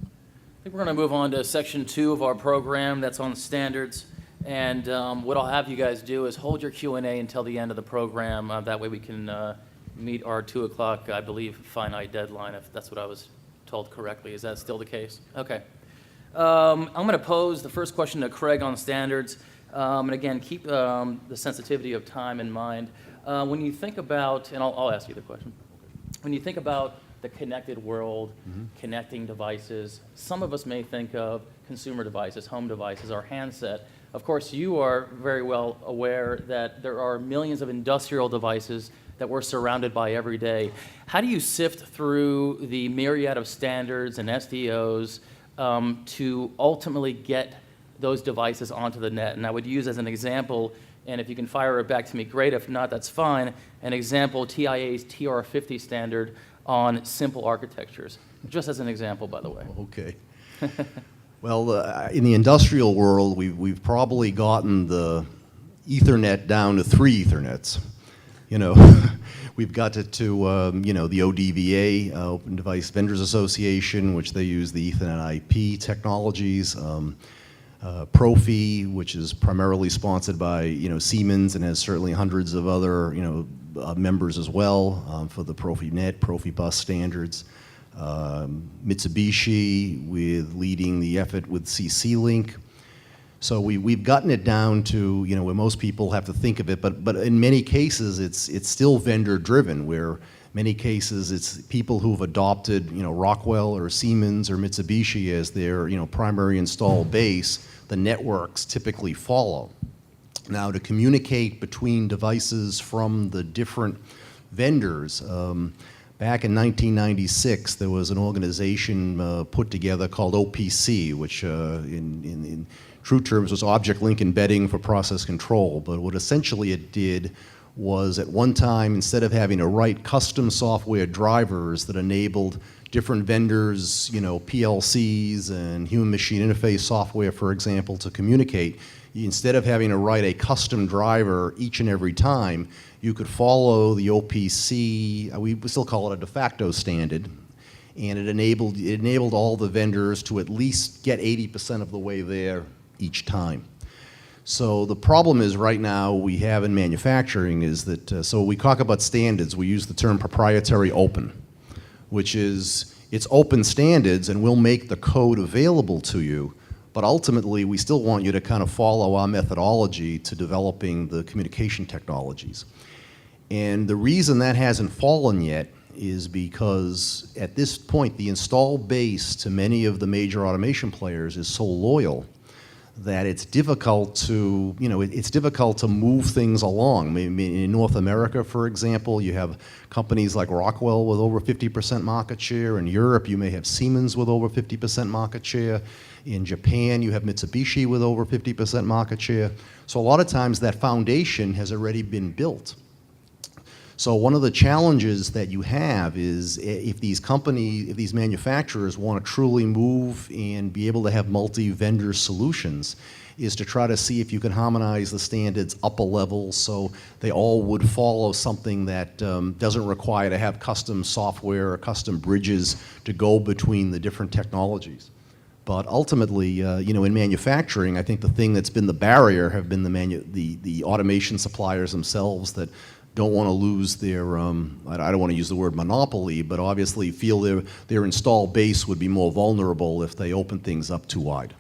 I think we're going to move on to section 2 of our program that's on standards. And what I'll have you guys do is hold your Q&A until the end of the program. That way we can meet our 2 o'clock, I believe, finite deadline, if that's what I was told correctly. Is that still the case? Okay. I'm going to pose the first question to Craig on standards. And again, keep the sensitivity of time in mind. When you think about, and I'll ask you the question. When you think about the connected world, connecting devices, some of us may think of consumer devices, home devices, our handset. Of course, you are very well aware that there are millions of industrial devices that we're surrounded by every day. How do you sift through the myriad of standards and SDOs to ultimately get those devices onto the net? And I would use as an example, and if you can fire it back to me, great. If not, that's fine. An example, TIA's TR50 standard on simple architectures, just as an example, by the way. Okay. Well, in the industrial world, we've probably gotten the Ethernet down to 3 Ethernets. You know, we've got it to, you know, the ODVA, Open Device Vendors Association, which they use the Ethernet IP technologies. Profi, which is primarily sponsored by, you know, Siemens and has certainly hundreds of other, you know, members as well for the Profinet, Profibus standards. Mitsubishi with leading the effort with CC-Link. So we've gotten it down to, you know, where most people have to think of it, but in many cases it's still vendor driven, where many cases it's people who've adopted, you know, Rockwell or Siemens or Mitsubishi as their, you know, primary install base. The networks typically follow. Now, to communicate between devices from the different vendors, back in 1996, there was an organization put together called OPC, which in true terms was Object Link Embedding for Process Control. But what essentially it did was, at one time, instead of having to write custom software drivers that enabled different vendors, PLCs and human machine interface software, for example, to communicate, instead of having to write a custom driver each and every time, you could follow the OPC, we still call it a de facto standard, and it enabled all the vendors to at least get 80% of the way there each time. So the problem is right now we have in manufacturing is that, so we talk about standards, we use the term proprietary open, which is, it's open standards and we'll make the code available to you, but ultimately we still want you to kind of follow our methodology to developing the communication technologies. And the reason that hasn't fallen yet is because at this point the install base to many of the major automation players is so loyal that it's difficult to, it's difficult to move things along. In North America, for example, you have companies like Rockwell with over 50% market share. In Europe, you may have Siemens with over 50% market share. In Japan, you have Mitsubishi with over 50% market share. So a lot of times that foundation has already been built. So one of the challenges that you have is if these manufacturers want to truly move and be able to have multi-vendor solutions, is to try to see if you can harmonize the standards up a level so they all would follow something that doesn't require to have custom software or custom bridges to go between the different technologies. But ultimately, in manufacturing, I think the thing that's been the barrier have been the automation suppliers themselves that don't want to lose their, I don't want to use the word monopoly, but obviously feel their install base would be more vulnerable if they open things up too wide.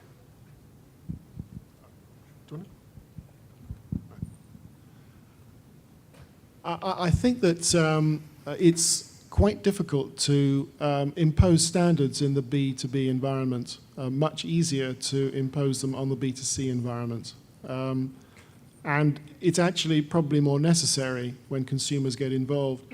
I think that it's quite difficult to impose standards in the B2B environment, much easier to impose them on the B2C environment. And it's actually probably more necessary when consumers get involved.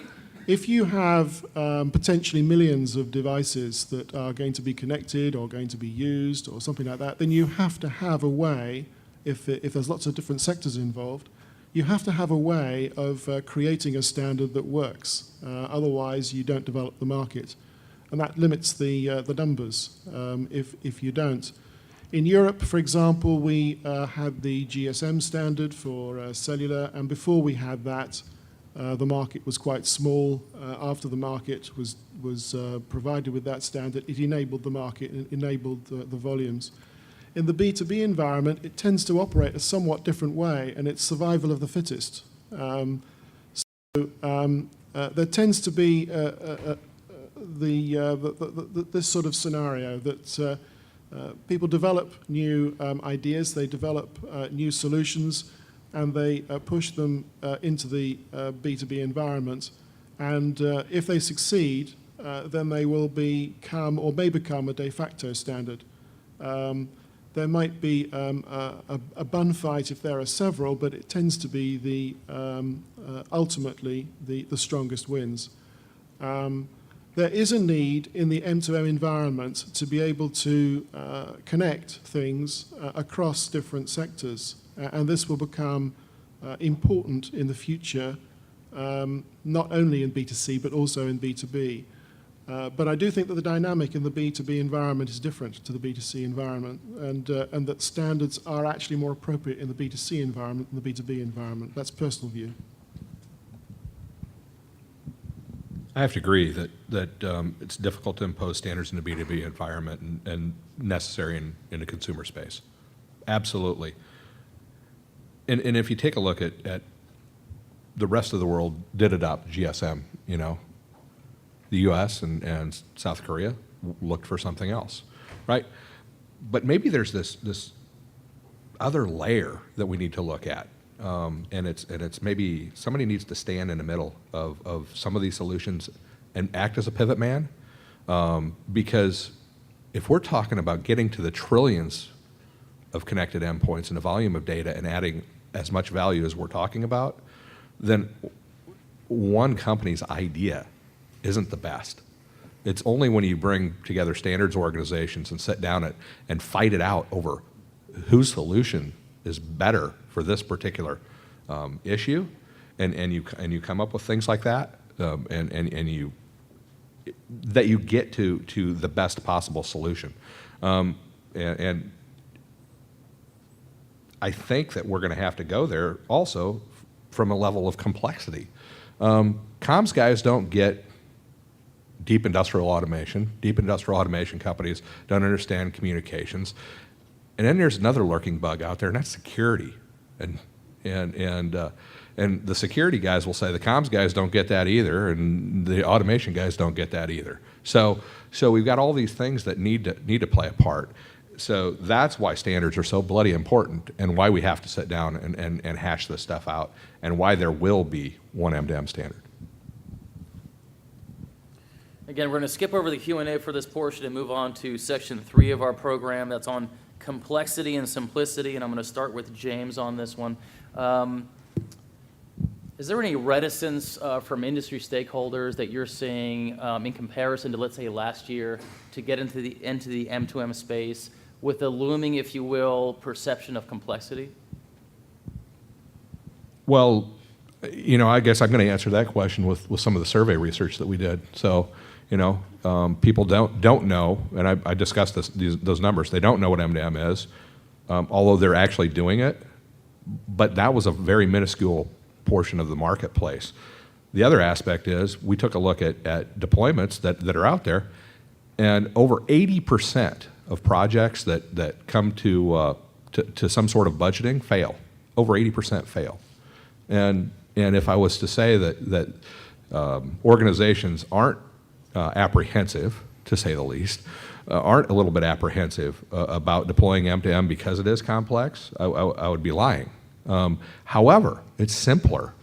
If you have potentially millions of devices that are going to be connected or going to be used or something like that, then you have to have a way, if there's lots of different sectors involved, you have to have a way of creating a standard that works. Otherwise, you don't develop the market. And that limits the numbers if you don't. In Europe, for example, we had the GSM standard for cellular, and before we had that, the market was quite small. After the market was provided with that standard, it enabled the market and enabled the volumes. In the B2B environment, it tends to operate a somewhat different way, and it's survival of the fittest. There tends to be this sort of scenario that people develop new ideas, they develop new solutions, and they push them into the B2B environment. And if they succeed, then they will become, or may become, a de facto standard. There might be a bun fight if there are several, but it tends to be ultimately the strongest wins. There is a need in the M2M environment to be able to connect things across different sectors, and this will become important in the future, not only in B2C but also in B2B. But I do think that the dynamic in the B2B environment is different to the B2C environment, and that standards are actually more appropriate in the B2C environment than the B2B environment. That's personal view. I have to agree that it's difficult to impose standards in a B2B environment and necessary in a consumer space. Absolutely. And if you take a look at the rest of the world did adopt GSM, the U.S. and South Korea looked for something else, right? But maybe there's this other layer that we need to look at. And it's maybe somebody needs to stand in the middle of some of these solutions and act as a pivot man, because if we're talking about getting to the trillions of connected endpoints and the volume of data and adding as much value as we're talking about, then one company's idea isn't the best. It's only when you bring together standards organizations and sit down and fight it out over whose solution is better for this particular issue, and you come up with things like that, and you get to the best possible solution. And I think that we're going to have to go there also from a level of complexity. Comms guys don't get deep industrial automation. Deep industrial automation companies don't understand communications. And then there's another lurking bug out there, and that's security. And the security guys will say the comms guys don't get that either, and the automation guys don't get that either. So we've got all these things that need to play a part. So that's why standards are so bloody important, and why we have to sit down and hash this stuff out, and why there will be one M2M standard. Again, we're going to skip over the Q&A for this portion and move on to section 3 of our program. That's on complexity and simplicity, and I'm going to start with James on this one. Is there any reticence from industry stakeholders that you're seeing in comparison to, let's say, last year, to get into the M2M space with the looming, if you will, perception of complexity? Well, I guess I'm going to answer that question with some of the survey research that we did. So, people don't know, and I discussed those numbers. They don't know what M2M is, although they're actually doing it. But that was a very minuscule portion of the marketplace. The other aspect is we took a look at deployments that are out there, and over 80% of projects that come to some sort of budgeting fail. Over 80% fail. And if I was to say that organizations aren't apprehensive, to say the least, aren't a little bit apprehensive about deploying M2M because it is complex, I would be lying. However, it's simpler.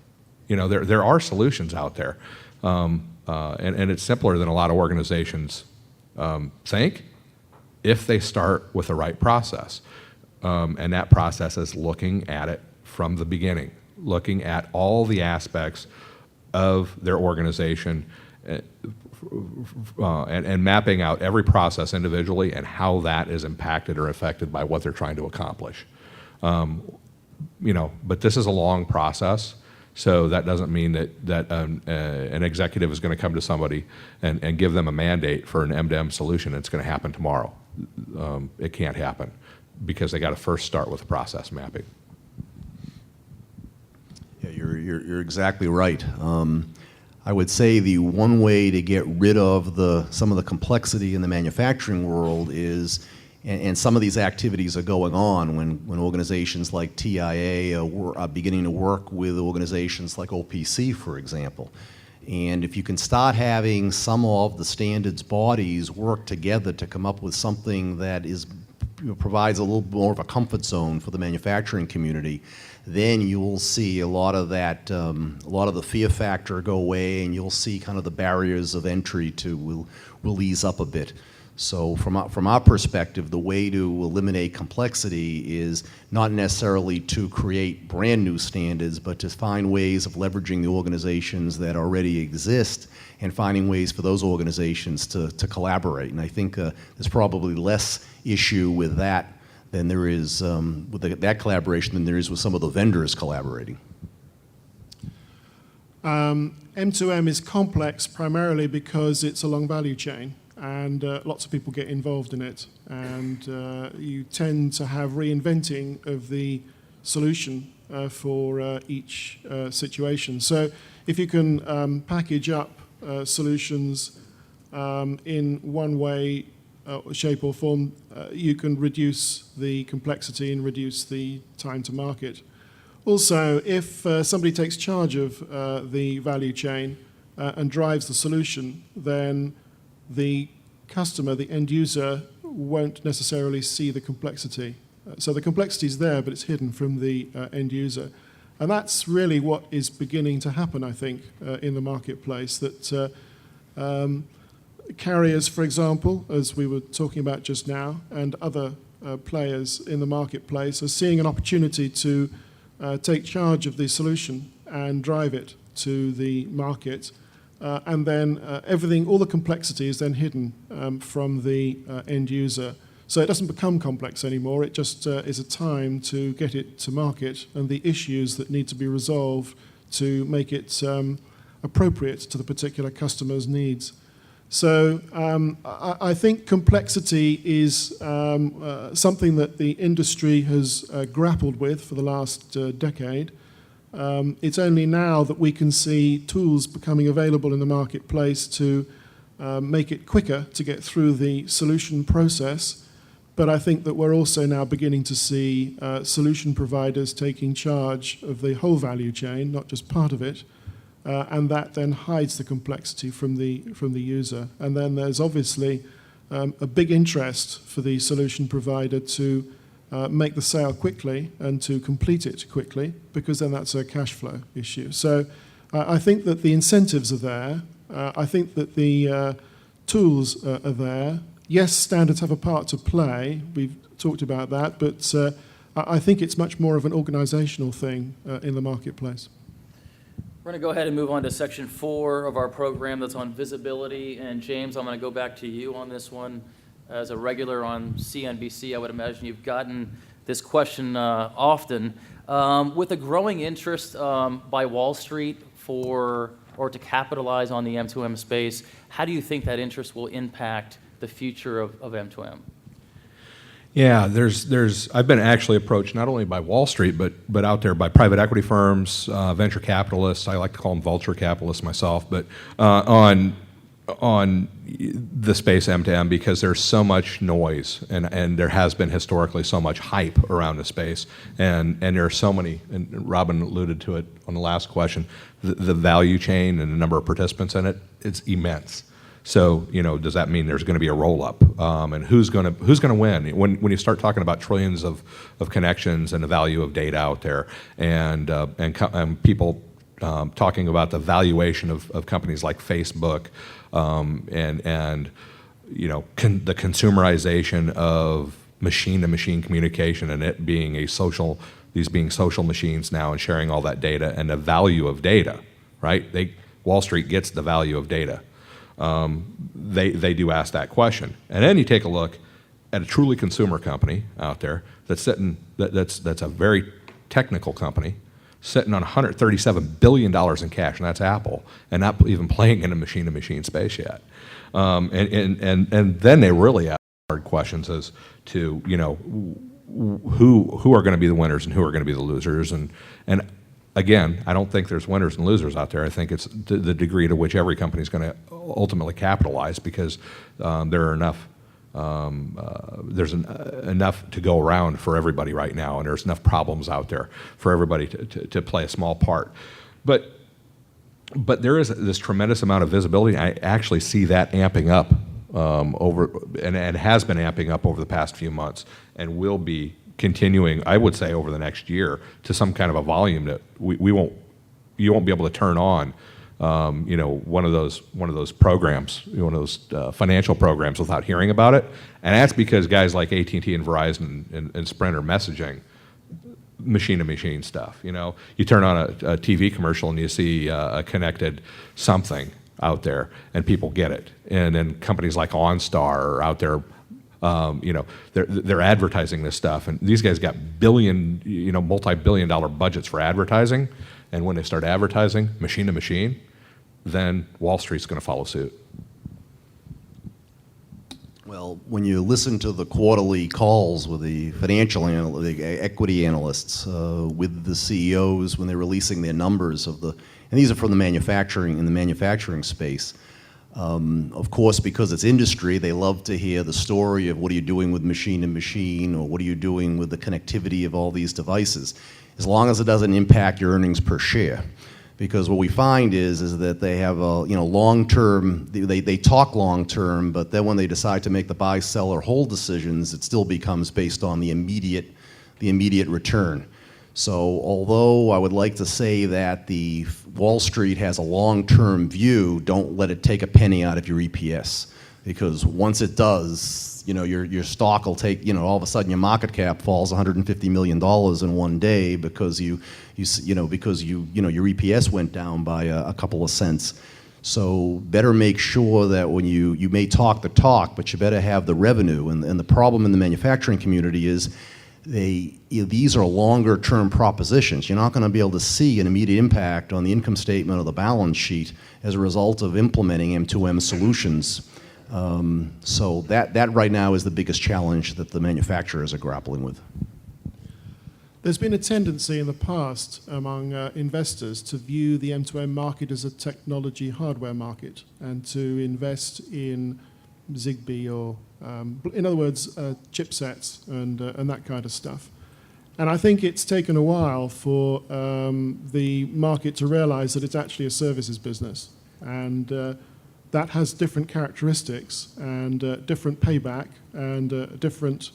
There are solutions out there, and it's simpler than a lot of organizations think if they start with the right process. And that process is looking at it from the beginning, looking at all the aspects of their organization, and mapping out every process individually and how that is impacted or affected by what they're trying to accomplish. But this is a long process, so that doesn't mean that an executive is going to come to somebody and give them a mandate for an M2M solution. It's going to happen tomorrow. It can't happen because they got to first start with process mapping. Yeah, you're exactly right. I would say the one way to get rid of some of the complexity in the manufacturing world is, and some of these activities are going on when organizations like TIA are beginning to work with organizations like OPC, for example. And if you can start having some of the standards bodies work together to come up with something that provides a little more of a comfort zone for the manufacturing community, then you'll see a lot of the fear factor go away, and you'll see kind of the barriers of entry will ease up a bit. So from our perspective, the way to eliminate complexity is not necessarily to create brand new standards, but to find ways of leveraging the organizations that already exist and finding ways for those organizations to collaborate. And I think there's probably less issue with that than there is with that collaboration than there is with some of the vendors collaborating. M2M is complex primarily because it's a long value chain, and lots of people get involved in it, and you tend to have reinventing of the solution for each situation. So if you can package up solutions in one way, shape or form, you can reduce the complexity and reduce the time to market. Also, if somebody takes charge of the value chain and drives the solution, then the customer, the end user, won't necessarily see the complexity. So the complexity is there, but it's hidden from the end user. And that's really what is beginning to happen, I think, in the marketplace, that carriers, for example, as we were talking about just now, and other players in the marketplace are seeing an opportunity to take charge of the solution and drive it to the market. And then everything, all the complexity is then hidden from the end user. So it doesn't become complex anymore. It just is a time to get it to market and the issues that need to be resolved to make it appropriate to the particular customer's needs. So I think complexity is something that the industry has grappled with for the last decade. It's only now that we can see tools becoming available in the marketplace to make it quicker to get through the solution process. But I think that we're also now beginning to see solution providers taking charge of the whole value chain, not just part of it, and that then hides the complexity from the user. And then there's obviously a big interest for the solution provider to make the sale quickly and to complete it quickly, because then that's a cash flow issue. So I think that the incentives are there. I think that the tools are there. Yes, standards have a part to play. We've talked about that, but I think it's much more of an organizational thing in the marketplace. We're going to go ahead and move on to section 4 of our program that's on visibility. And James, I'm going to go back to you on this one. As a regular on CNBC, I would imagine you've gotten this question often. With a growing interest by Wall Street to capitalize on the M2M space, how do you think that interest will impact the future of M2M? Yeah, I've been actually approached not only by Wall Street, but out there by private equity firms, venture capitalists. I like to call them vulture capitalists myself, but on the space M2M, because there's so much noise and there has been historically so much hype around the space, and there are so many, and Robin alluded to it on the last question, the value chain and the number of participants in it, it's immense. So, does that mean there's going to be a roll-up? And who's going to win? When you start talking about trillions of connections and the value of data out there, and people talking about the valuation of companies like Facebook, the consumerization of machine-to-machine communication, and it being these being social machines now and sharing all that data, and the value of data, right? Wall Street gets the value of data. They do ask that question, and then you take a look at a truly consumer company out there that's a very technical company, sitting on $137 billion in cash, and that's Apple, and not even playing in a machine-to-machine space yet. And then they really ask hard questions as to who are going to be the winners and who are going to be the losers, and again, I don't think there's winners and losers out there. I think it's the degree to which every company is going to ultimately capitalize, because there are enough. Enough to go around for everybody right now, and there's enough problems out there for everybody to play a small part. But there is this tremendous amount of visibility. I actually see that amping up and has been amping up over the past few months, and will be continuing, I would say, over the next year, to some kind of a volume that you won't be able to turn on, one of those programs, one of those financial programs, without hearing about it. And that's because guys like AT&T and Verizon and Sprint are messaging machine-to-machine stuff. You turn on a TV commercial and you see a connected something out there, and people get it. And then companies like OnStar are out there. They're advertising this stuff, and these guys got multi-billion-dollar budgets for advertising, and when they start advertising machine to machine, then Wall Street's going to follow suit. Well, when you listen to the quarterly calls with the the equity analysts, with the CEOs when they're releasing their numbers and these are from the manufacturing space. Of course, because it's industry, they love to hear the story of what are you doing with machine to machine, or what are you doing with the connectivity of all these devices, as long as it doesn't impact your earnings per share. Because what we find is that they have a long-term, they talk long-term, but then when they decide to make the buy, sell, or hold decisions, it still becomes based on the immediate return. So although I would like to say that the Wall Street has a long-term view, don't let it take a penny out of your EPS. because once it does, your stock will take, all of a sudden your market cap falls $150 million in one day because your EPS went down by a couple of cents. So better make sure that when you may talk the talk, but you better have the revenue. And the problem in the manufacturing community is these are longer term propositions. You're not going to be able to see an immediate impact on the income statement or the balance sheet as a result of implementing M2M solutions. So that right now is the biggest challenge that the manufacturers are grappling with. There's been a tendency in the past among investors to view the M2M market as a technology hardware market and to invest in Zigbee or, in other words, chipsets and that kind of stuff. And I think it's taken a while for the market to realize that it's actually a services business. And that has different characteristics and different payback and different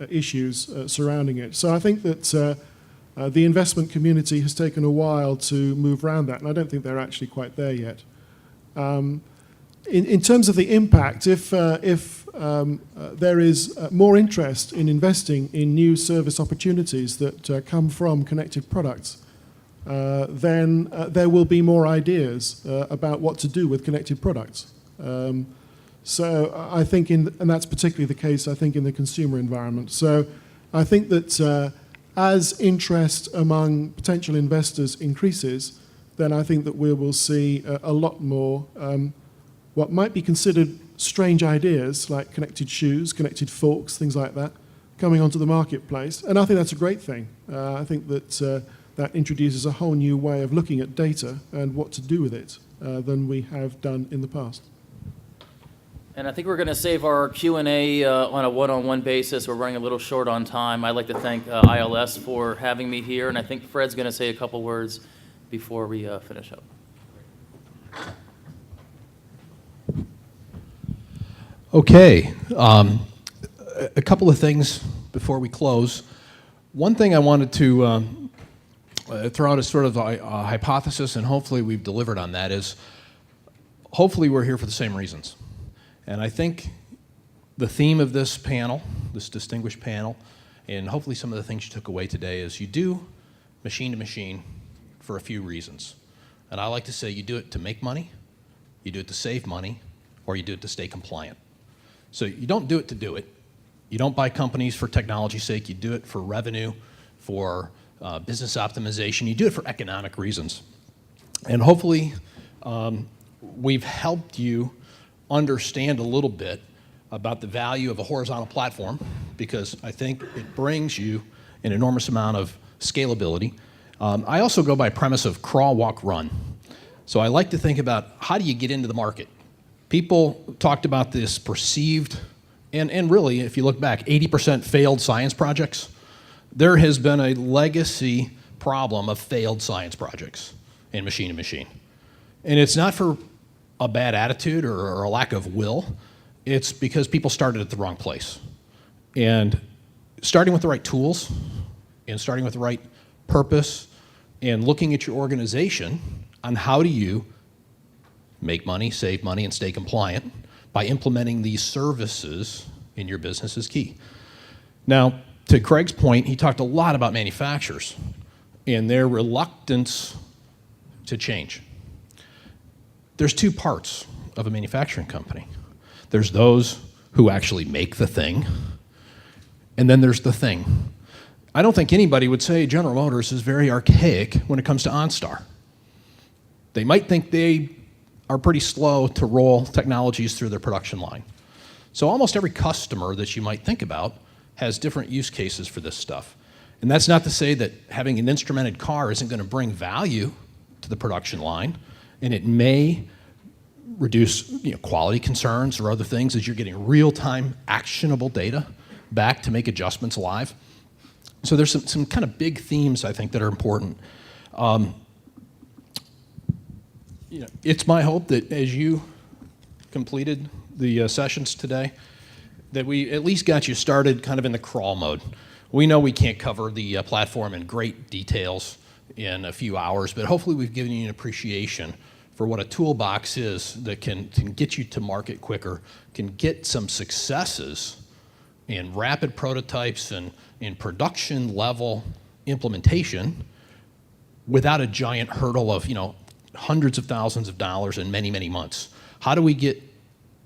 issues surrounding it. So I think that the investment community has taken a while to move around that, and I don't think they're actually quite there yet. In terms of the impact, if there is more interest in investing in new service opportunities that come from connected products, then there will be more ideas about what to do with connected products. So I think, and that's particularly the case, I think, in the consumer environment. So I think that as interest among potential investors increases, then I think that we will see a lot more what might be considered strange ideas, like connected shoes, connected forks, things like that, coming onto the marketplace. And I think that's a great thing. I think that that introduces a whole new way of looking at data and what to do with it than we have done in the past. And I think we're going to save our Q&A on a one-on-one basis. We're running a little short on time. I'd like to thank ILS for having me here, and I think Fred's going to say a couple words before we finish up. Okay, a couple of things before we close. One thing I wanted to throw out as sort of a hypothesis, and hopefully we've delivered on that, is hopefully we're here for the same reasons. And I think the theme of this panel, this distinguished panel, and hopefully some of the things you took away today is you do machine to machine for a few reasons. And I like to say you do it to make money, you do it to save money, or you do it to stay compliant. So you don't do it to do it. You don't buy companies for technology's sake. You do it for revenue, for business optimization. You do it for economic reasons. And hopefully we've helped you understand a little bit about the value of a horizontal platform, because I think it brings you an enormous amount of scalability. I also go by a premise of crawl, walk, run. So I like to think about how do you get into the market. People talked about this perceived, and really, if you look back, 80% failed science projects. There has been a legacy problem of failed science projects in machine to machine. And it's not for a bad attitude or a lack of will. It's because people started at the wrong place. And starting with the right tools and starting with the right purpose and looking at your organization on how do you make money, save money, and stay compliant by implementing these services in your business is key. Now, to Craig's point, he talked a lot about manufacturers and their reluctance to change. There's two parts of a manufacturing company. There's those who actually make the thing, and then there's the thing. I don't think anybody would say General Motors is very archaic when it comes to OnStar. They might think they are pretty slow to roll technologies through their production line. So almost every customer that you might think about has different use cases for this stuff. And that's not to say that having an instrumented car isn't going to bring value to the production line, and it may reduce quality concerns or other things as you're getting real-time actionable data back to make adjustments live. So there's some kind of big themes, I think, that are important. It's my hope that as you completed the sessions today, that we at least got you started kind of in the crawl mode. We know we can't cover the platform in great details in a few hours, but hopefully we've given you an appreciation for what a toolbox is that can get you to market quicker, can get some successes in rapid prototypes and in production level implementation without a giant hurdle of, hundreds of thousands of dollars in many, many months. How do we get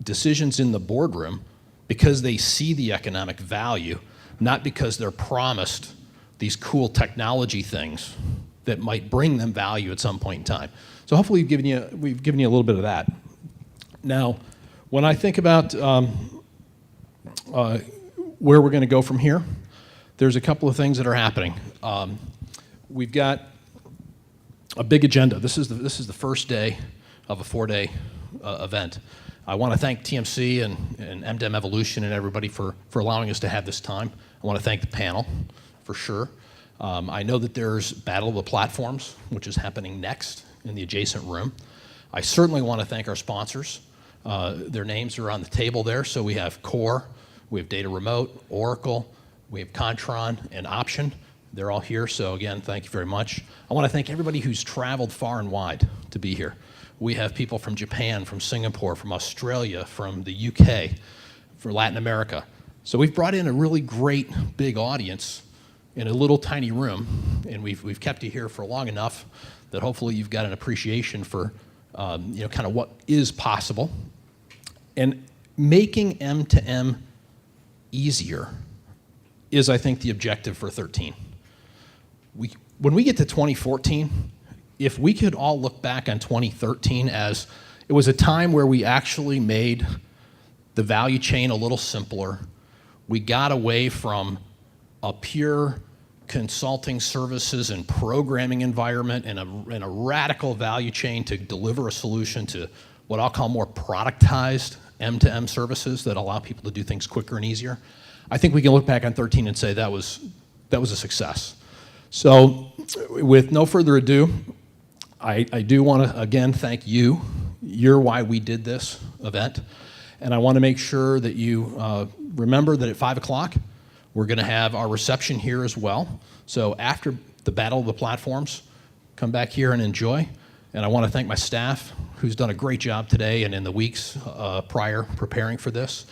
decisions in the boardroom because they see the economic value, not because they're promised these cool technology things that might bring them value at some point in time? So hopefully we've given you a little bit of that. Now, when I think about where we're going to go from here, there's a couple of things that are happening. We've got a big agenda. This is the first day of a 4-day event. I want to thank TMC and MDEM Evolution and everybody for allowing us to have this time. I want to thank the panel, for sure. I know that there's Battle of the Platforms, which is happening next in the adjacent room. I certainly want to thank our sponsors. Their names are on the table there. So we have Core, we have Data Remote, Oracle, we have Contron, and Option. They're all here, so again, thank you very much. I want to thank everybody who's traveled far and wide to be here. We have people from Japan, from Singapore, from Australia, from the UK, for Latin America. So we've brought in a really great big audience in a little tiny room, and we've kept you here for long enough that hopefully you've got an appreciation for kind of what is possible. And making M2M easier is, I think, the objective for 13. When we get to 2014, if we could all look back on 2013 as it was a time where we actually made the value chain a little simpler, we got away from a pure consulting services and programming environment and a radical value chain to deliver a solution to what I'll call more productized M2M services that allow people to do things quicker and easier. I think we can look back on 13 and say that was a success. So with no further ado, I do want to, again, thank you. You're why we did this event. And I want to make sure that you remember that at 5 o'clock, we're going to have our reception here as well. So after the Battle of the Platforms, come back here and enjoy. And I want to thank my staff, who's done a great job today and in the weeks prior preparing for this.